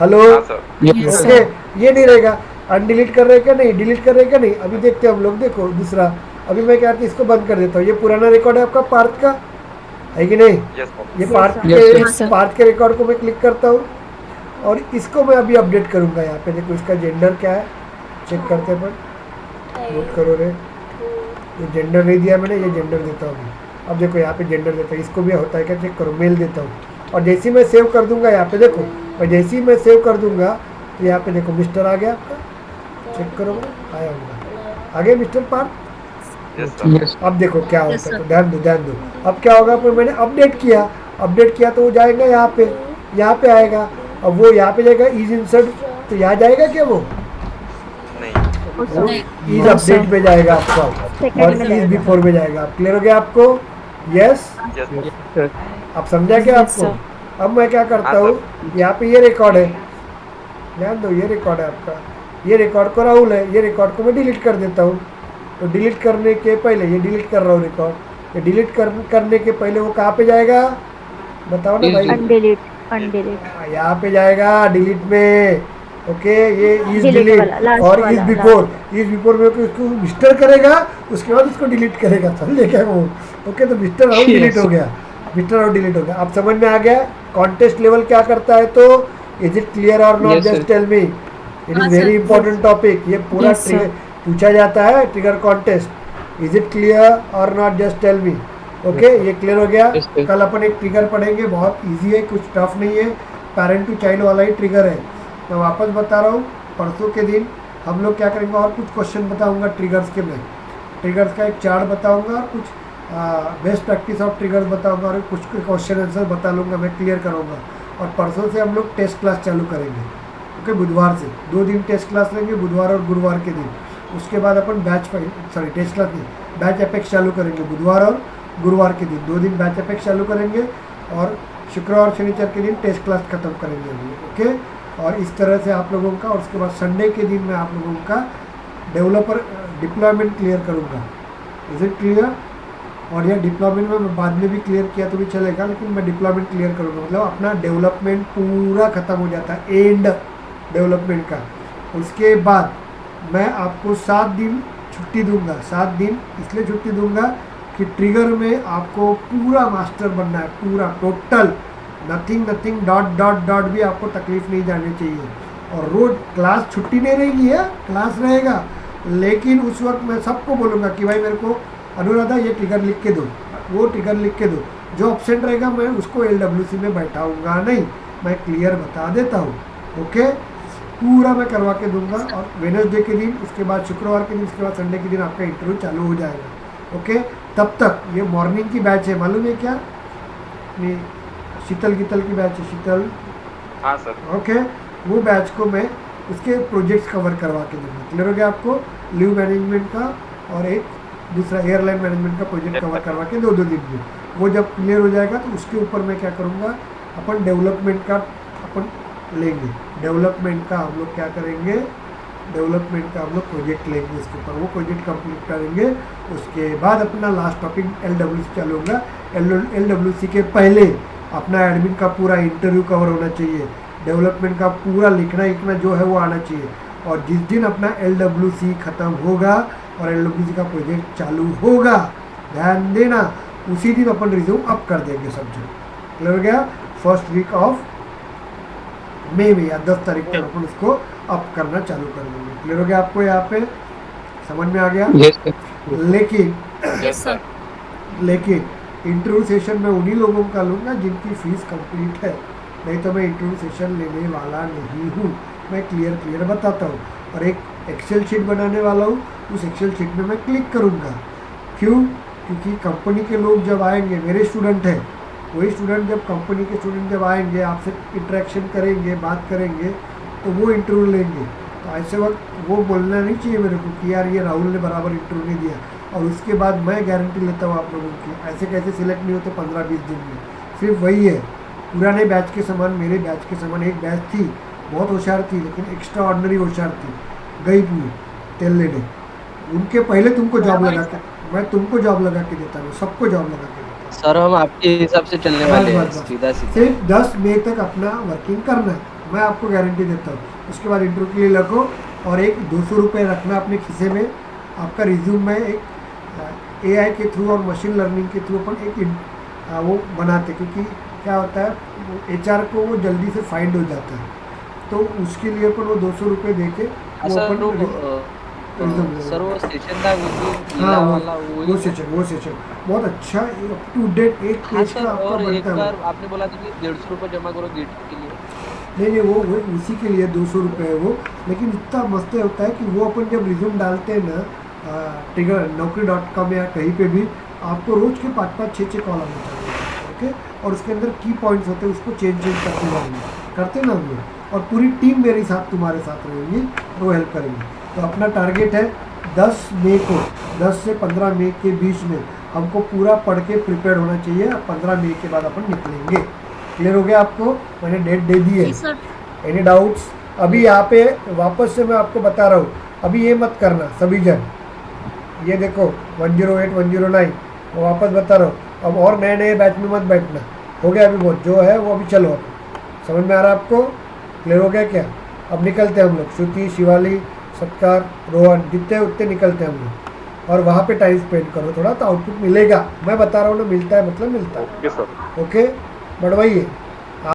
हेलो हाँ सर. Yes, okay, sir. ये नहीं रहेगा। अनडिलीट कर रहे क्या? नहीं। डिलीट कर रहे क्या? नहीं। अभी देखते हैं हम लोग। देखो दूसरा, अभी मैं क्या करती हूँ, इसको बंद कर देता हूँ। ये पुराना रिकॉर्ड है आपका पार्थ का, है कि नहीं? Yes, sir. ये Yes, पार्थ sir. के Yes, sir. पार्थ के रिकॉर्ड को मैं क्लिक करता हूँ, और इसको मैं अभी अपडेट करूँगा। यहाँ पे देखो इसका जेंडर क्या है, चेक करते हैं अपन। नोट करो रे, ये जेंडर नहीं दिया मैंने, ये जेंडर देता हूँ अभी। अब देखो यहाँ पे जेंडर देता है, इसको भी होता है क्या? चेक करो, मेल देता हूँ। और जैसे ही मैं सेव कर दूंगा यहाँ पे देखो, और जैसे ही मैं सेव कर दूंगा तो यहाँ पे देखो मिस्टर आ गया आपका, चेक करो आया होगा, आगे mister Parth. Yes, sir. Yes अब देखो क्या होता Yes, है, sir. तो ध्यान दो। अब क्या होगा? पर मैंने अपडेट किया तो वो जाएगा यहाँ पे आएगा। अब वो यहाँ पे जाएगा इज इंसर्ट, तो यहाँ जाएगा क्या? वो नहीं. वो नहीं. इज अपडेट पे जाएगा आपका, और Second में इज जाएगा। बिफोर में जाएगा। क्लियर हो गया आपको? Yes, Yes, sir. अब समझा क्या Yes, आपको? sir. अब मैं क्या करता हाँ, हूँ, यहाँ पे ये रिकॉर्ड है, ध्यान दो, ये रिकॉर्ड है आपका, ये रिकॉर्ड को राहुल है, ये रिकॉर्ड को मैं डिलीट कर देता हूँ। तो डिलीट करने के पहले, ये डिलीट कर रहा हूँ रिकॉर्ड, ये डिलीट करने के पहले वो कहाँ पे जाएगा बताओ ना भाई? अनडिलीट यहाँ पे जाएगा डिलीट में। ओके, ये इज Delete डिलीट वाला, last और वाला, इज बिफोर में उसको मिस्टर करेगा, उसके बाद उसको डिलीट करेगा। समझे क्या वो? ओके, तो मिस्टर आउट डिलीट हो गया, मिस्टर आउट डिलीट हो गया। अब समझ में आ गया कॉन्टेस्ट लेवल क्या करता है? तो is it clear or not? Yes, just sir. Tell me, it हाँ, is very sir. Important topic. ये पूरा Yes, sir. पूछा जाता है trigger context. Is it clear or not? Just tell me. Okay, ये क्लियर हो गया। Yes, sir. कल अपन एक ट्रिगर पढ़ेंगे, बहुत इजी है, कुछ टफ नहीं है, पेरेंट टू चाइल्ड वाला ही ट्रिगर है। मैं वापस बता रहा हूँ, परसों के दिन हम लोग क्या करेंगे, और कुछ क्वेश्चन बताऊंगा ट्रिगर्स के। मैं ट्रिगर्स का एक चार्ट बताऊंगा, और कुछ बेस्ट प्रैक्टिस ऑफ ट्रिगर्स बताऊंगा, और कुछ क्वेश्चन आंसर बता लूँगा, मैं क्लियर करूँगा। और परसों से हम लोग टेस्ट क्लास चालू करेंगे। ओके, बुधवार से 2 दिन टेस्ट क्लास लेंगे, बुधवार और गुरुवार के दिन। उसके बाद अपन टेस्ट क्लास नहीं, बैच अपेक्स चालू करेंगे बुधवार और गुरुवार के दिन। 2 दिन बैच अपेक्स चालू करेंगे, और शुक्रवार शनिवार के दिन टेस्ट क्लास खत्म करेंगे हम लोग। ओके, और इस तरह से आप लोगों का, और उसके बाद संडे के दिन मैं आप लोगों का डेवलपर डिप्लॉयमेंट क्लियर करूँगा। Is it clear? और यह डिप्लॉयमेंट में मैं बाद में भी क्लियर किया तो भी चलेगा, लेकिन मैं डिप्लॉयमेंट क्लियर करूँगा। मतलब अपना डेवलपमेंट पूरा ख़त्म हो जाता है, एंड डेवलपमेंट का। उसके बाद मैं आपको 7 दिन छुट्टी दूंगा। 7 दिन इसलिए छुट्टी दूंगा कि ट्रिगर में आपको पूरा मास्टर बनना है, पूरा टोटल, नथिंग डॉट भी आपको तकलीफ नहीं जानी चाहिए। और रोज क्लास छुट्टी नहीं रहेगी है, क्लास रहेगा, लेकिन उस वक्त मैं सबको बोलूँगा कि भाई मेरे को अनुराधा ये ट्रिगर लिख के दो, वो ट्रिगर लिख के दो। जो ऑप्शन रहेगा मैं उसको LWC में बैठाऊँगा नहीं, मैं क्लियर बता देता हूँ। ओके, पूरा मैं करवा के दूंगा। और वेडनेसडे के दिन, उसके बाद शुक्रवार के दिन, उसके बाद संडे के दिन आपका इंटरव्यू चालू हो जाएगा। ओके, तब तक ये मॉर्निंग की बैच है, मालूम है क्या? ये शीतल गीतल की बैच है, शीतल हाँ सर। ओके, वो बैच को मैं उसके प्रोजेक्ट्स कवर करवा के दूंगा। क्लियर हो गया आपको? लीव मैनेजमेंट का और एक दूसरा एयरलाइन मैनेजमेंट का प्रोजेक्ट कवर करवा के 2-2 दिन में। वो जब क्लियर हो जाएगा तो उसके ऊपर मैं क्या करूँगा, अपन डेवलपमेंट का अपन लेंगे। डेवलपमेंट का हम लोग क्या करेंगे, डेवलपमेंट का हम लोग प्रोजेक्ट लेंगे इसके ऊपर, वो प्रोजेक्ट कंप्लीट करेंगे। उसके बाद अपना लास्ट टॉपिक LWC चालू होगा। LWC के पहले अपना एडमिन का पूरा इंटरव्यू कवर होना चाहिए, डेवलपमेंट का पूरा लिखना जो है वो आना चाहिए। और जिस दिन अपना LWC ख़त्म होगा और LWC का प्रोजेक्ट चालू होगा, ध्यान देना, उसी दिन अपन रिज्यूम अप कर देंगे सब्जेक्ट। क्लियर हो गया? फर्स्ट वीक ऑफ मई में या 10 तारीख तक अपन उसको अप करना चालू कर देंगे। क्लियर हो गया आपको? यहाँ पे समझ में आ गया? Yes, sir. लेकिन इंटरव्यू सेशन में उन्हीं लोगों का लूँगा जिनकी फ़ीस कंप्लीट है, नहीं तो मैं इंटरव्यू सेशन लेने वाला नहीं हूँ। मैं क्लियर बताता हूँ। और एक एक्सेल शीट बनाने वाला हूँ, उस एक्सेल शीट में मैं क्लिक करूँगा। क्यों? क्योंकि कंपनी के लोग जब आएंगे, मेरे स्टूडेंट हैं, वही स्टूडेंट जब कंपनी के स्टूडेंट जब आएंगे, आपसे इंटरेक्शन करेंगे, बात करेंगे, तो वो इंटरव्यू लेंगे। तो ऐसे वक्त वो बोलना नहीं चाहिए मेरे को कि यार ये राहुल ने बराबर इंटरव्यू नहीं दिया, और उसके बाद मैं गारंटी लेता हूँ आप लोगों की ऐसे कैसे सिलेक्ट नहीं होते 15-20 दिन में। सिर्फ वही है, पुराने बैच के समान, मेरे बैच के समान एक बैच थी, बहुत होशियार थी, लेकिन एक्स्ट्रा ऑर्डनरी होशियार थी, गई पूरी तेल लेने। उनके पहले तुमको जॉब लगा के, मैं तुमको जॉब लगा के देता हूँ, सबको जॉब लगा के देता हूँ। सर हम आपके हिसाब से चलने वाले हैं, सीधा सीधा। सिर्फ 10 मई तक अपना वर्किंग करना है, मैं आपको गारंटी देता हूँ। उसके बाद इंटरव्यू के लिए लगो और एक 200 रुपये रखना अपने खिसे में। आपका रिज्यूम में एक AI के थ्रू और मशीन लर्निंग के थ्रू अपन एक वो बनाते, क्योंकि क्या होता है HR को वो जल्दी से फाइंड हो जाता है, तो उसके लिए अपन वो 200 रुपये दे के वो अपन सर वो सेशन था हाँ वो सेशन बहुत अच्छा अप टू डेट एक पेज का आपका और एक बनता है। बार आपने बोला था कि 150 रुपये जमा करो गेट के लिए। नहीं वो उसी के लिए 200 रुपये है वो। लेकिन इतना मस्त होता है कि वो अपन जब रिज्यूम डालते हैं ना ट्रिगर naukri.com या कहीं पे भी, आपको रोज के 5-5, 6-6 कॉल आने चाहिए। ओके, और उसके अंदर की पॉइंट्स होते हैं, उसको चेंज करते ना हम लोग, और पूरी टीम मेरे साथ तुम्हारे साथ रहेंगी, वो हेल्प करेंगे। तो अपना टारगेट है 10 मई को, 10 से 15 मई के बीच में हमको पूरा पढ़ के प्रिपेयर होना चाहिए। 15 मई के बाद अपन निकलेंगे। क्लियर हो गया आपको? मैंने डेट दे दी है। Any doubts? अभी यहाँ पे वापस से मैं आपको बता रहा हूँ, अभी ये मत करना सभी जन, ये देखो 108, 109 मैं वापस बता रहा हूँ, अब और नए बैच में मत बैठना। हो गया अभी बहुत जो है वो, अभी चलो। अब समझ में आ रहा है आपको? क्लियर हो गया क्या? अब निकलते हैं हम लोग, श्रुति, शिवाली, सत्कार, रोहन, जितने उतने निकलते हैं हम लोग। और वहाँ पे टाइम स्पेंड करो थोड़ा, तो आउटपुट मिलेगा। मैं बता रहा हूँ ना, मिलता है मतलब मिलता है। Okay sir. ओके, बढ़वाइए।